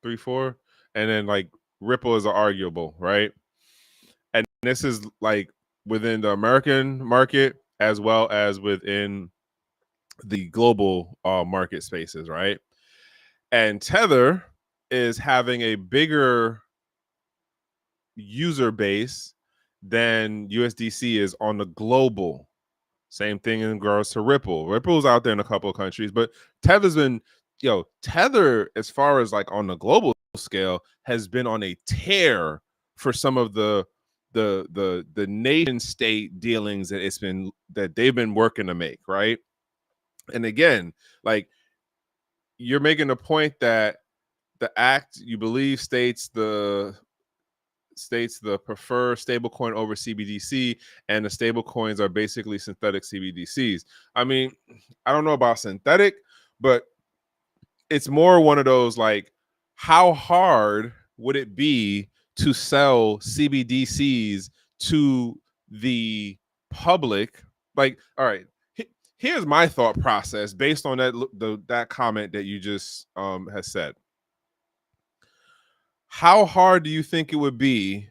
3, 4, and then like Ripple is arguable, right? And this is like within the American market as well as within the global market spaces, right? And Tether is having a bigger user base than USDC is on the global. Same thing in regards to Ripple. Ripple's out there in a couple of countries, but Tether's been, Tether, as far as like on the global scale, has been on a tear for some of the nation state dealings that they've been working to make, right? And again, like you're making a point that the act you believe states the preferred stablecoin over CBDC, and the stablecoins are basically synthetic CBDCs. I mean, I don't know about synthetic, but it's more one of those like, how hard would it be to sell CBDCs to the public? Like, all right, here's my thought process based on that comment that you just has said. How hard do you think it would be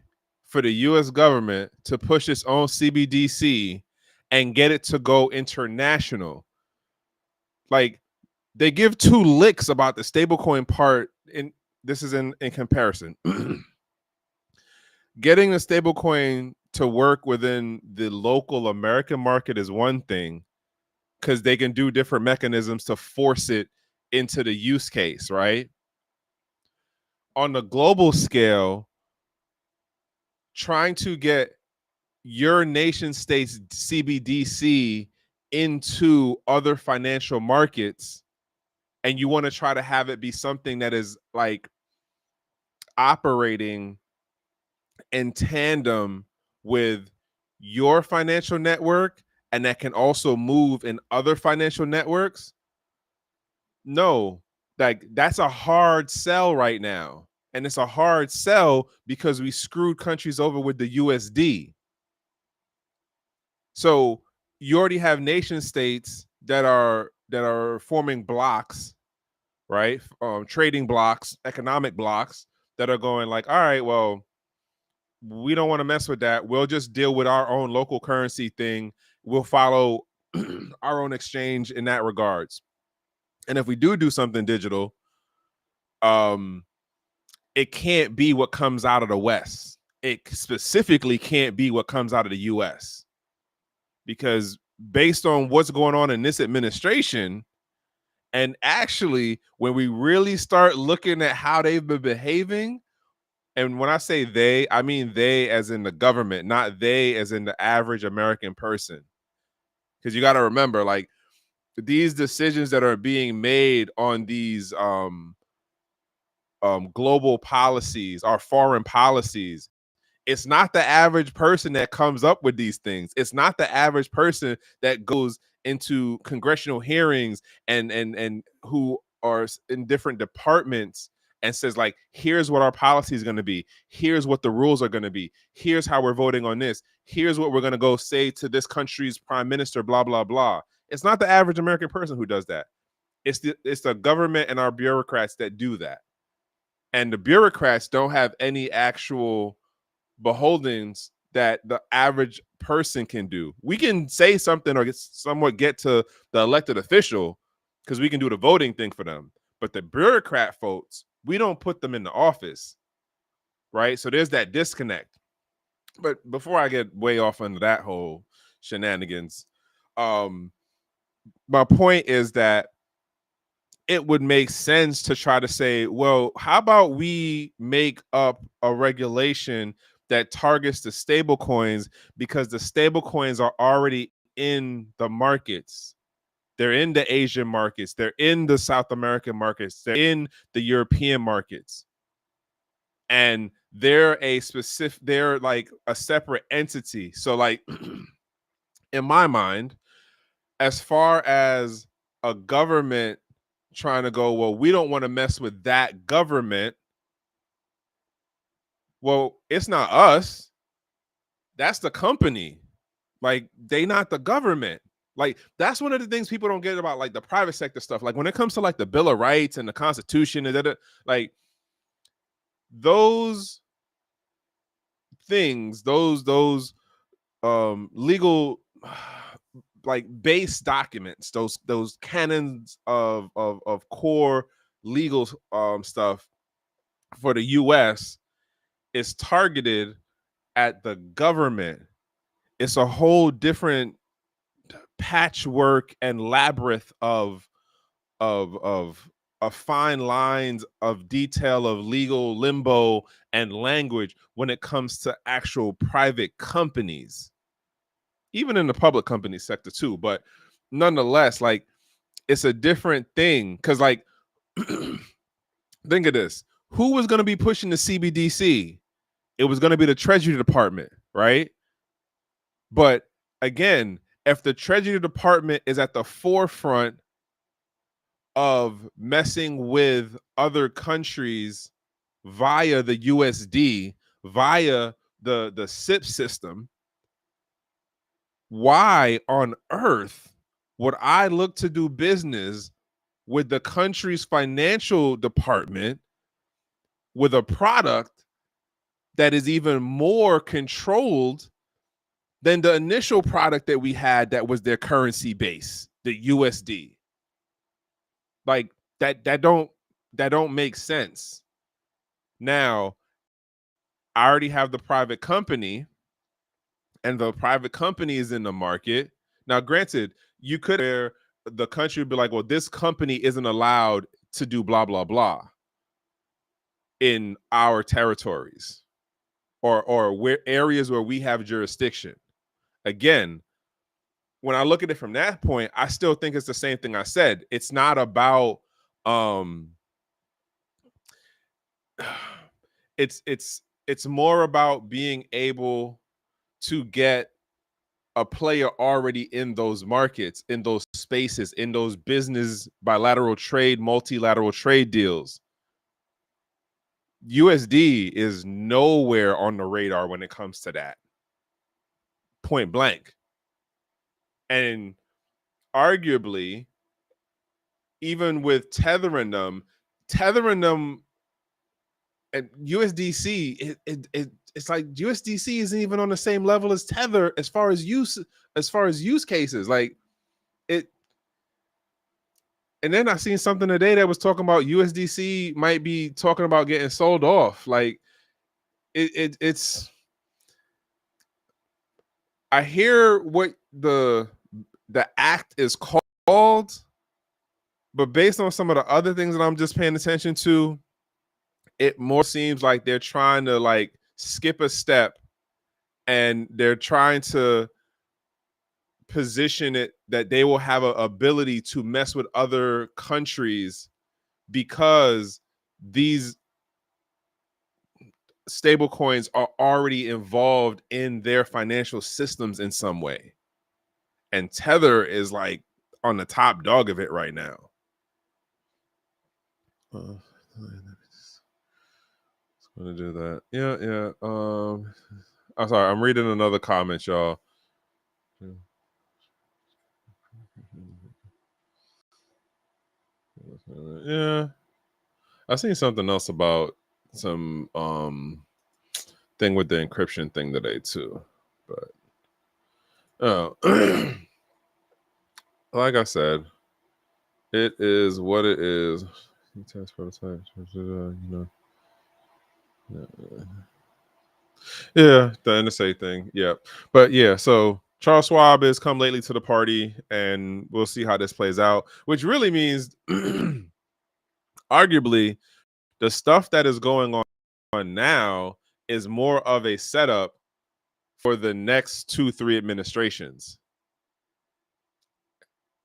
for the US government to push its own CBDC and get it to go international. Like, they give two licks about the stablecoin part. In this is in comparison. Getting the stablecoin to work within the local American market is one thing, because they can do different mechanisms to force it into the use case, right? On the global scale, trying to get your nation state's CBDC into other financial markets, and you want to try to have it be something that is like operating in tandem with your financial network and that can also move in other financial networks. No, like that's a hard sell right now. And it's a hard sell because we screwed countries over with the USD. So you already have nation states that are forming blocks, right? Trading blocks, economic blocks that are going like, all right, well, we don't want to mess with that. We'll just deal with our own local currency thing. We'll follow our own exchange in that regards. And if we do something digital, it can't be what comes out of the West. It specifically can't be what comes out of the US. Because based on what's going on in this administration, and actually when we really start looking at how they've been behaving, and when I say they, I mean they as in the government, not they as in the average American person. Because you got to remember, like, these decisions that are being made on these global policies, our foreign policies, it's not the average person that comes up with these things. It's not the average person that goes into congressional hearings and who are in different departments and says, like, here's what our policy is going to be. Here's what the rules are going to be. Here's how we're voting on this. Here's what we're going to go say to this country's prime minister, blah, blah, blah. It's not the average American person who does that. It's the government and our bureaucrats that do that. And the bureaucrats don't have any actual beholdings that the average person can do. We can say something or somewhat get to the elected official because we can do the voting thing for them. But the bureaucrat folks, we don't put them in the office, right? So there's that disconnect. But before I get way off into that whole shenanigans, my point is that it would make sense to try to say, well, how about we make up a regulation that targets the stable coins, because the stable coins are already in the markets. They're in the Asian markets. They're in the South American markets. They're in the European markets. And they're they're like a separate entity. So like in my mind, as far as a government trying to go, well, we don't want to mess with that government. Well, it's not us. That's the company. Like, they not the government. Like, that's one of the things people don't get about like the private sector stuff. Like when it comes to like the Bill of Rights and the Constitution and like those things, those legal like base documents, those canons of core legal stuff for the US is targeted at the government. It's a whole different patchwork and labyrinth of fine lines of detail of legal limbo and language when it comes to actual private companies, even in the public company sector too. But nonetheless, like, it's a different thing. Because like think of this, who was going to be pushing the CBDC? It was going to be the Treasury Department, right? But again, if the Treasury Department is at the forefront of messing with other countries via the USD, via the SIP system, why on earth would I look to do business with the country's financial department with a product that is even more controlled than the initial product that we had that was their currency base, the USD. Like that don't make sense. Now, I already have the private company, and the private company is in the market. Now, granted, you could where the country would be like, well, this company isn't allowed to do blah blah blah in our territories or where areas where we have jurisdiction. Again, when I look at it from that point, I still think it's the same thing I said. It's not about it's more about being able to get a player already in those markets, in those spaces, in those business bilateral trade, multilateral trade deals. USD is nowhere on the radar when it comes to that. Point blank. And arguably, even with tethering them and USDC, it's like USDC isn't even on the same level as Tether as far as use cases. Like it. And then I seen something today that was talking about USDC might be talking about getting sold off. Like it's. I hear what the act is called, but based on some of the other things that I'm just paying attention to, it more seems like they're trying to like skip a step, and they're trying to position it that they will have an ability to mess with other countries because these stable coins are already involved in their financial systems in some way. And Tether is like on the top dog of it right now. I'm gonna do that. Yeah. I'm sorry, I'm reading another comment, y'all. Yeah. I seen something else about some thing with the encryption thing today too. But like I said, it is what it is. Yeah, the NSA thing. Yeah. But yeah, so Charles Schwab has come lately to the party, and we'll see how this plays out, which really means arguably the stuff that is going on now is more of a setup for the next 2-3 administrations.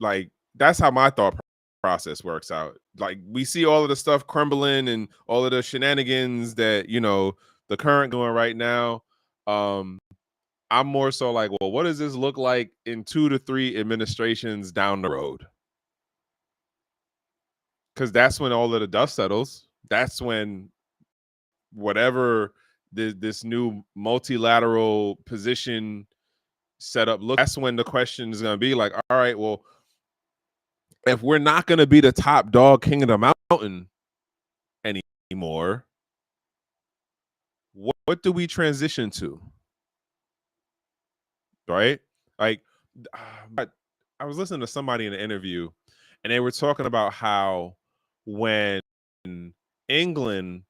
Like that's how my thought process works out. Like we see all of the stuff crumbling and all of the shenanigans that the current going right now. I'm more so like, well, what does this look like in 2 to 3 administrations down the road? Because that's when all of the dust settles. That's when whatever this new multilateral position setup look. That's when the question is going to be like, all right, well, if we're not going to be the top dog king of the mountain anymore, what do we transition to? Right? Like, I was listening to somebody in an interview, and they were talking about how when England,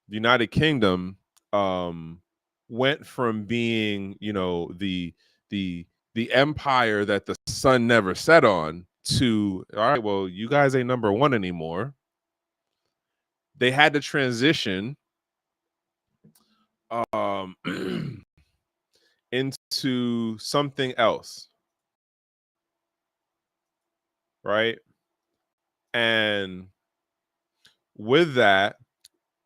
the United Kingdom, went from being, the empire that the sun never set on to, all right, well, you guys ain't number one anymore. They had to transition into something else, right? And with that,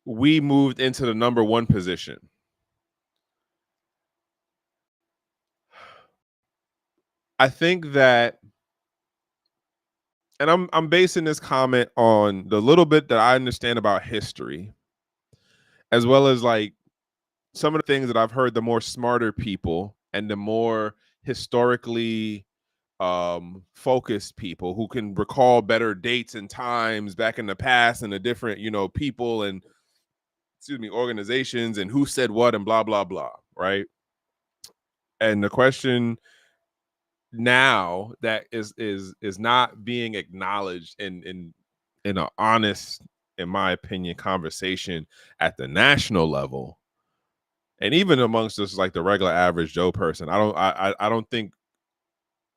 we moved into the number one position. I think that, and I'm basing this comment on the little bit that I understand about history, as well as like some of the things that I've heard the more smarter people and the more historically focused people who can recall better dates and times back in the past and the different, people and organizations and who said what and blah blah blah, right? And the question now that is not being acknowledged in an honest, in my opinion, conversation at the national level, and even amongst just like the regular average Joe person, I don't think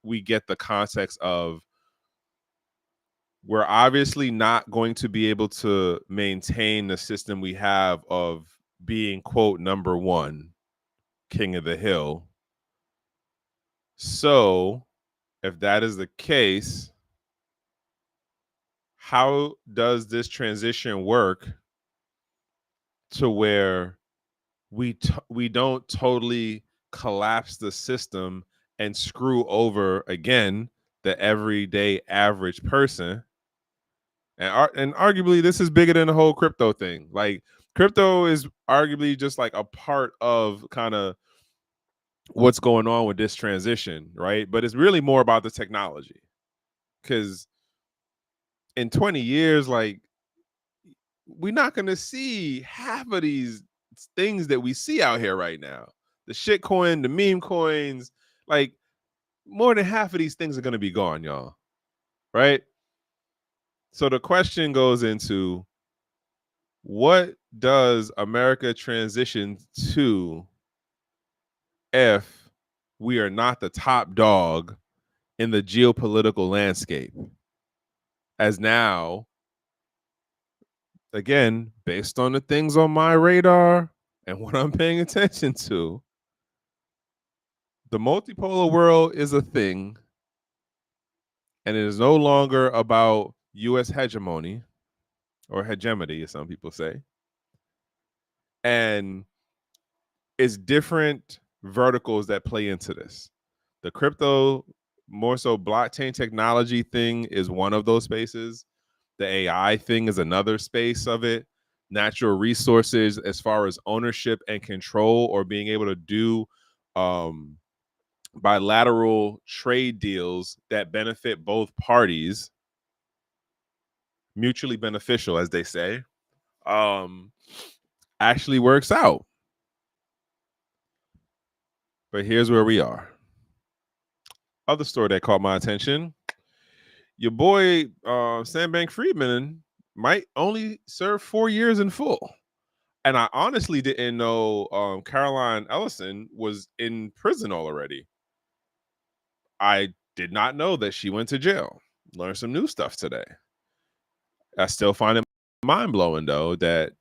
we get the context of, we're obviously not going to be able to maintain the system we have of being, quote, number one, king of the hill. So if that is the case, how does this transition work to where we don't totally collapse the system and screw over again the everyday average person? And arguably this is bigger than the whole crypto thing. Like, crypto is arguably just like a part of kind of what's going on with this transition, right? But it's really more about the technology, because in 20 years, like, we're not going to see half of these things that we see out here right now. The shit coin, the meme coins, like, more than half of these things are going to be gone, y'all, right? So the question goes into, what does America transition to if we are not the top dog in the geopolitical landscape? As now, again, based on the things on my radar and what I'm paying attention to, the multipolar world is a thing, and it is no longer about US hegemony, or hegemony, as some people say. And it's different verticals that play into this. The crypto, more so blockchain technology thing, is one of those spaces. The AI thing is another space of it. Natural resources, as far as ownership and control, or being able to do bilateral trade deals that benefit both parties, mutually beneficial, as they say, actually works out. But here's where we are. Other story that caught my attention: your boy Sam Bankman-Friedman might only serve 4 years in full. And I honestly didn't know Caroline Ellison was in prison already. I did not know that she went to jail. Learned some new stuff today. I still find it mind-blowing, though, that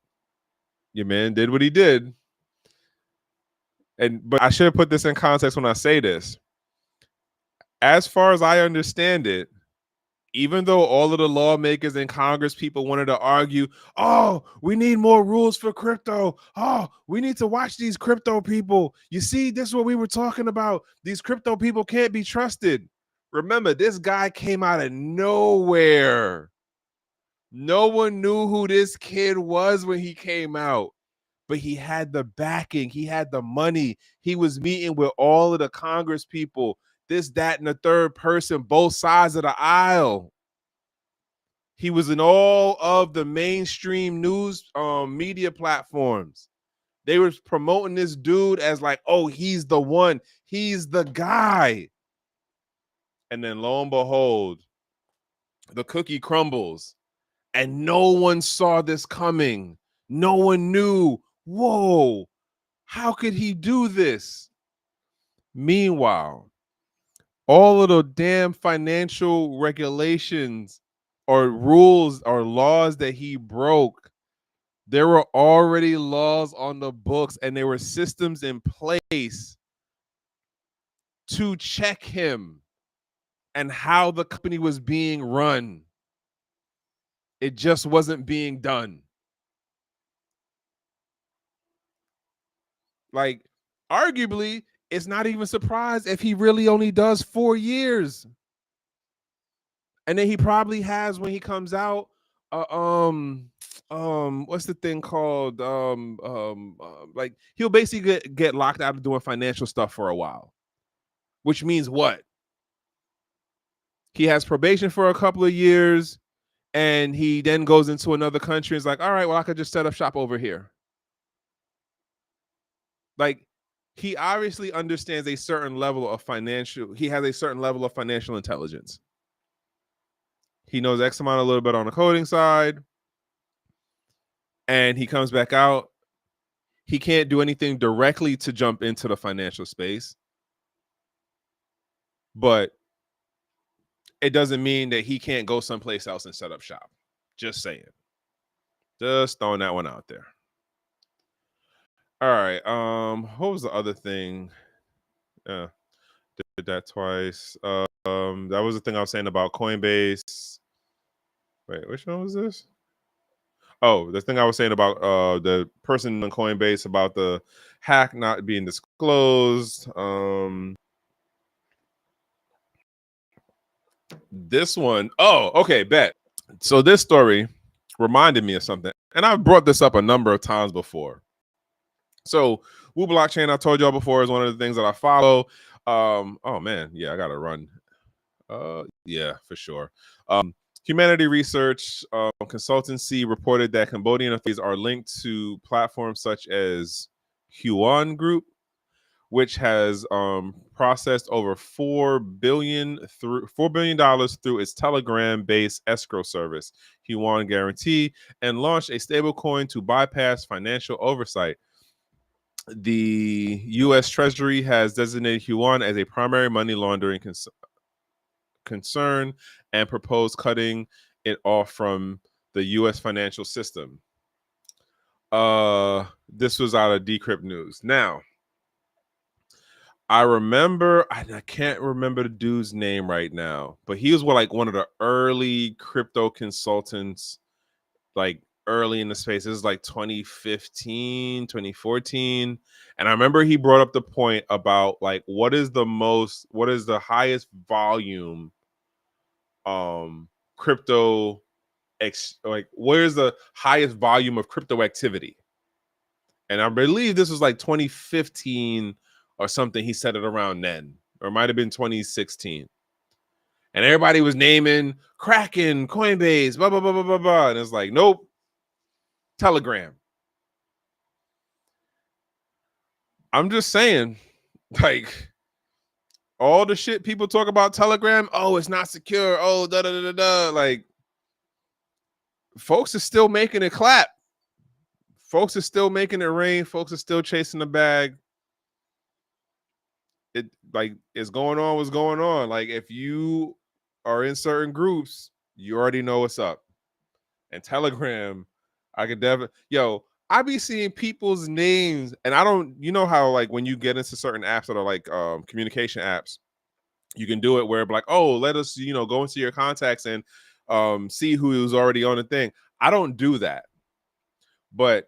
your man did what he did. But I should put this in context when I say this. As far as I understand it, even though all of the lawmakers and Congress people wanted to argue, oh, we need more rules for crypto. Oh, we need to watch these crypto people. You see, this is what we were talking about. These crypto people can't be trusted. Remember, this guy came out of nowhere. No one knew who this kid was when he came out, but he had the backing. He had the money. He was meeting with all of the Congress people, this, that, and the third person, both sides of the aisle. He was in all of the mainstream news media platforms. They were promoting this dude as like, oh, he's the one. He's the guy. And then lo and behold, the cookie crumbles. And no one saw this coming. No one knew. Whoa, how could he do this? Meanwhile, all of the damn financial regulations or rules or laws that he broke, there were already laws on the books, and there were systems in place to check him and how the company was being run. It just wasn't being done. Like, arguably, it's not even surprised if he really only does 4 years. And then he probably has, when he comes out, what's the thing called? Like, he'll basically get locked out of doing financial stuff for a while. Which means what? He has probation for a couple of years, and he then goes into another country and is like, all right, well, I could just set up shop over here. like he obviously understands a certain level of financial. He has a certain level of financial intelligence. He knows X amount a little bit on the coding side, and he comes back out. He can't do anything directly to jump into the financial space, but it doesn't mean that he can't go someplace else and set up shop. Just saying. Just throwing that one out there. All right. What was the other thing? Yeah, did that twice. That was the thing I was saying about Coinbase. Wait, which one was this? Oh, the thing I was saying about the person on Coinbase about the hack not being disclosed. This one, oh, okay, bet. So this story reminded me of something, and I've brought this up a number of times before. So Wu Blockchain, I told y'all before, is one of the things that I follow. Oh man, yeah, I gotta run. Yeah, for sure. Humanity Research Consultancy reported that Cambodian authorities are linked to platforms such as Huan Group, which has processed over $4 billion through its Telegram-based escrow service, Huan Guarantee, and launched a stablecoin to bypass financial oversight. The U.S. Treasury has designated Huan as a primary money laundering concern and proposed cutting it off from the U.S. financial system. This was out of Decrypt News. Now, I remember, I can't remember the dude's name right now, but he was one of the early crypto consultants, like early in the space. This is like 2015, 2014. And I remember he brought up the point about like what is the highest volume crypto where's the highest volume of crypto activity? And I believe this was like 2015 or something. He said it around then, or it might have been 2016. And everybody was naming Kraken, Coinbase, blah, blah, blah, blah, blah, blah. And it's like, nope, Telegram. I'm just saying, like, all the shit people talk about Telegram, oh, it's not secure. Oh, da, da, da, da, da. Like, folks are still making it clap. Folks are still making it rain. Folks are still chasing the bag. It like it's going on what's going on. Like if you are in certain groups, you already know what's up. And Telegram, I could definitely I be seeing people's names, and I don't, you know how like when you get into certain apps that are like communication apps, you can do it where like, oh, let us, go into your contacts and see who is already on the thing. I don't do that. But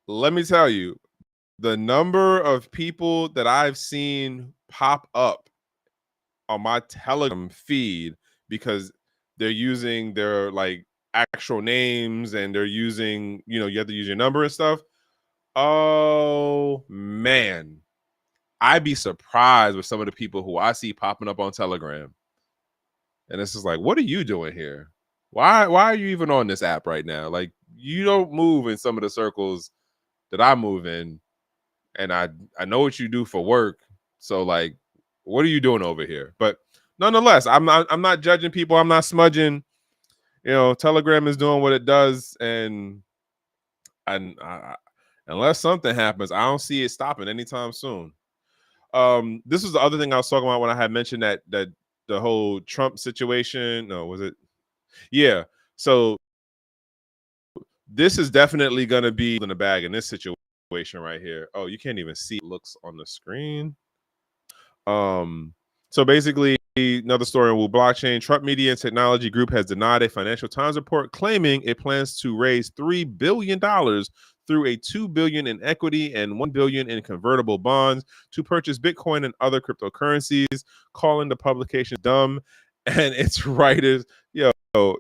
let me tell you, the number of people that I've seen pop up on my Telegram feed because they're using their like actual names and they're using, you have to use your number and stuff. Oh man, I'd be surprised with some of the people who I see popping up on Telegram. And it's just like, what are you doing here? Why are you even on this app right now? Like you don't move in some of the circles that I move in, and I know what you do for work. So like, what are you doing over here? But nonetheless, I'm not judging people. I'm not smudging. Telegram is doing what it does, and unless something happens, I don't see it stopping anytime soon. This is the other thing I was talking about when I had mentioned that the whole Trump situation. No, was it? Yeah. So this is definitely going to be in the bag in this situation right here. Oh, you can't even see it looks on the screen. So basically, another story on Wu Blockchain. Trump Media and Technology Group has denied a Financial Times report claiming it plans to raise $3 billion through a $2 billion in equity and $1 billion in convertible bonds to purchase Bitcoin and other cryptocurrencies, calling the publication dumb and its writers,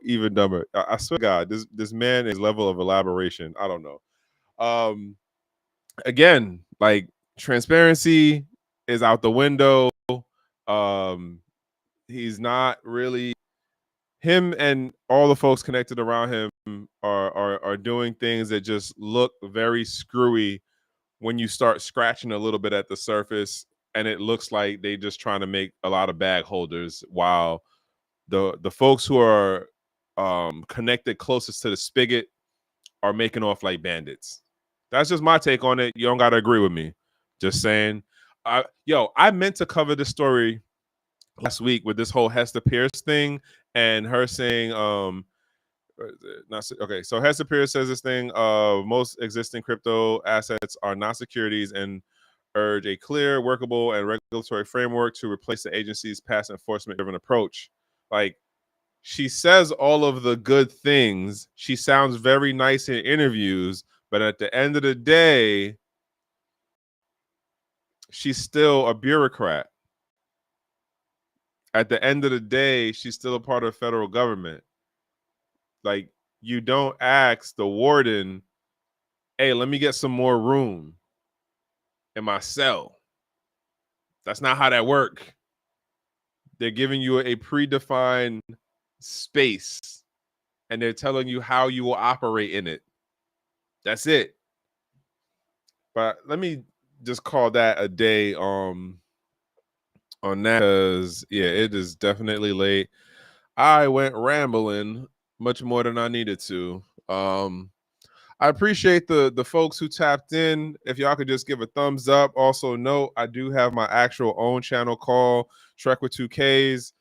even dumber. I swear to God, this man is level of elaboration. I don't know. Again, like transparency is out the window. He's not really, him and all the folks connected around him are doing things that just look very screwy when you start scratching a little bit at the surface, and it looks like they just trying to make a lot of bag holders, while the folks who are connected closest to the spigot are making off like bandits. That's just my take on it. You don't got to agree with me. Just saying. I meant to cover this story last week with this whole Hester Pierce thing and her saying, not okay. So Hester Pierce says this thing: most existing crypto assets are not securities, and urge a clear, workable, and regulatory framework to replace the agency's past enforcement-driven approach. Like, she says all of the good things. She sounds very nice in interviews, but at the end of the day, she's still a bureaucrat. At the end of the day, she's still a part of the federal government. Like, you don't ask the warden, hey, let me get some more room in my cell. That's not how that works. They're giving you a predefined space, and they're telling you how you will operate in it. That's it. But let me just call that a day on that, because it is definitely late. I went rambling much more than I needed to. I appreciate the folks who tapped in. If y'all could just give a thumbs up. Also note, I do have my actual own channel called Trek with 2Ks.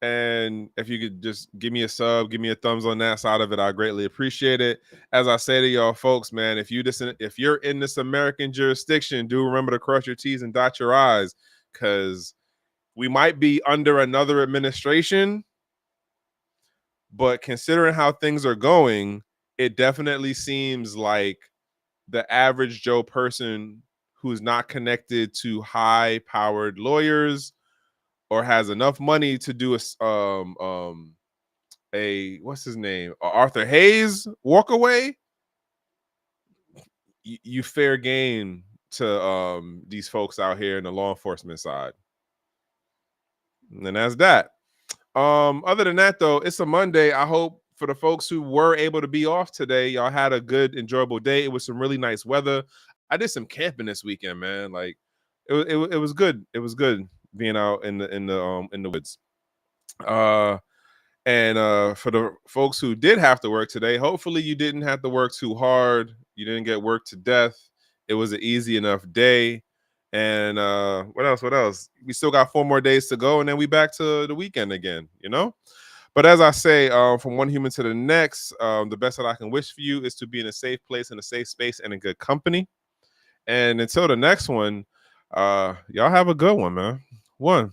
And if you could just give me a sub, give me a thumbs on that side of it, I greatly appreciate it. As I say to y'all folks, man, if you're in this American jurisdiction, do remember to cross your T's and dot your I's, because we might be under another administration, but considering how things are going, it definitely seems like the average Joe person who's not connected to high-powered lawyers or has enough money to do a what's his name, Arthur Hayes walk away, you fair game to these folks out here in the law enforcement side. And that's that. Other than that, though, it's a Monday. I hope for the folks who were able to be off today, y'all had a good, enjoyable day. It was some really nice weather. I did some camping this weekend, man. Like, it was good. It was good being out in the woods. And for the folks who did have to work today, hopefully you didn't have to work too hard. You didn't get worked to death. It was an easy enough day. And what else? What else? We still got 4 more days to go, and then we back to the weekend again, you know? But as I say, from one human to the next, the best that I can wish for you is to be in a safe place, in a safe space, and in good company. And until the next one, y'all have a good one, man. One.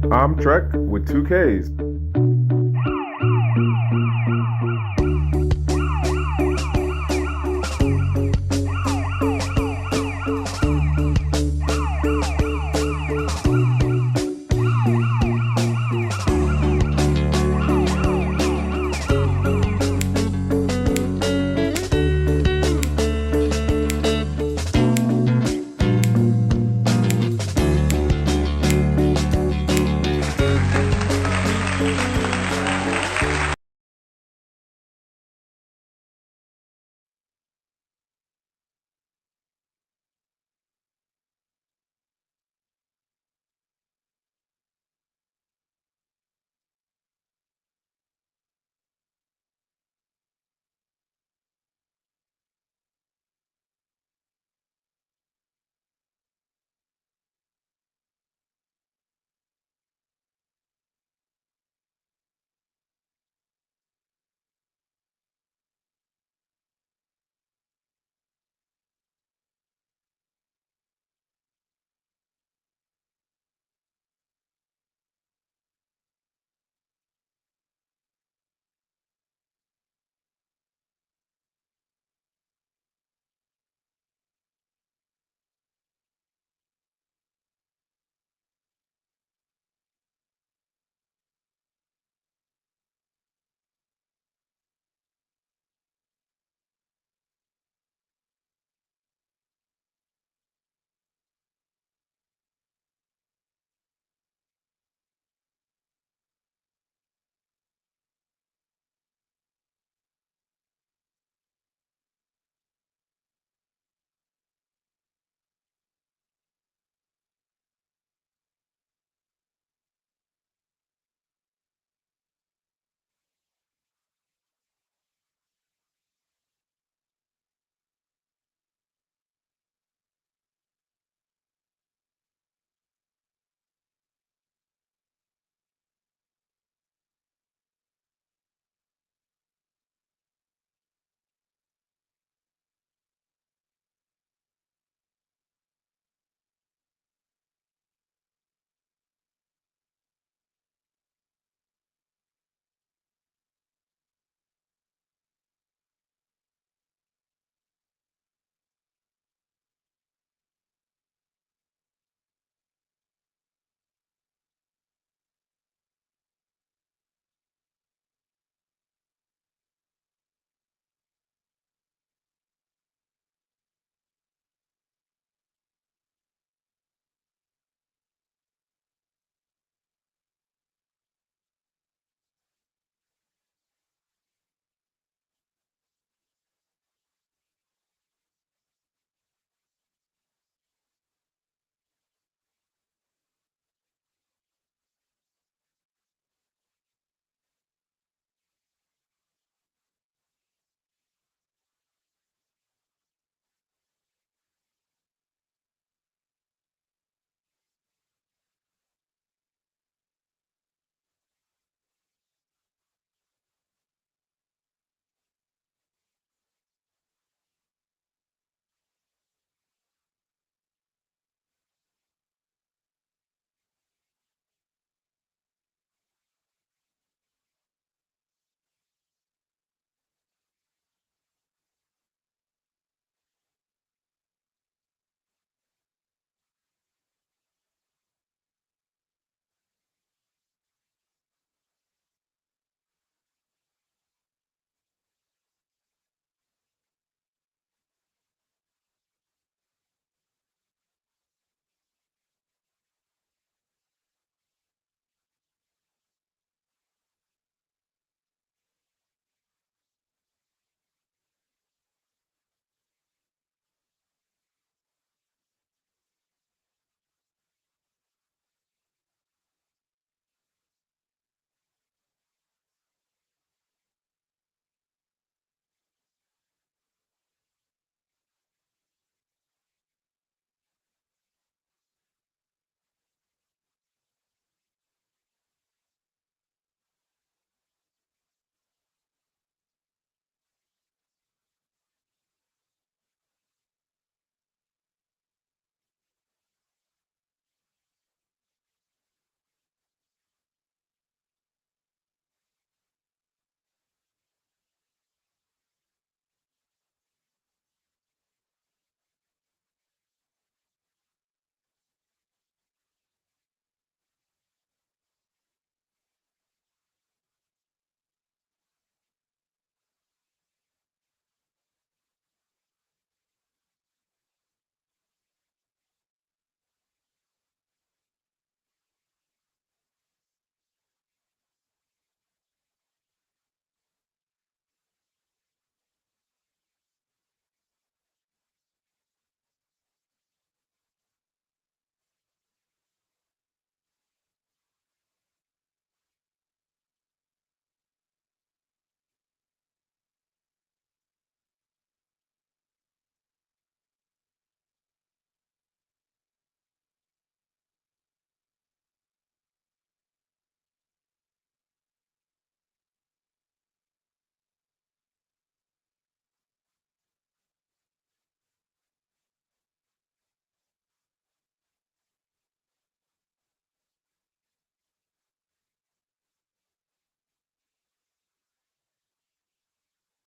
I'm Trek with 2Ks.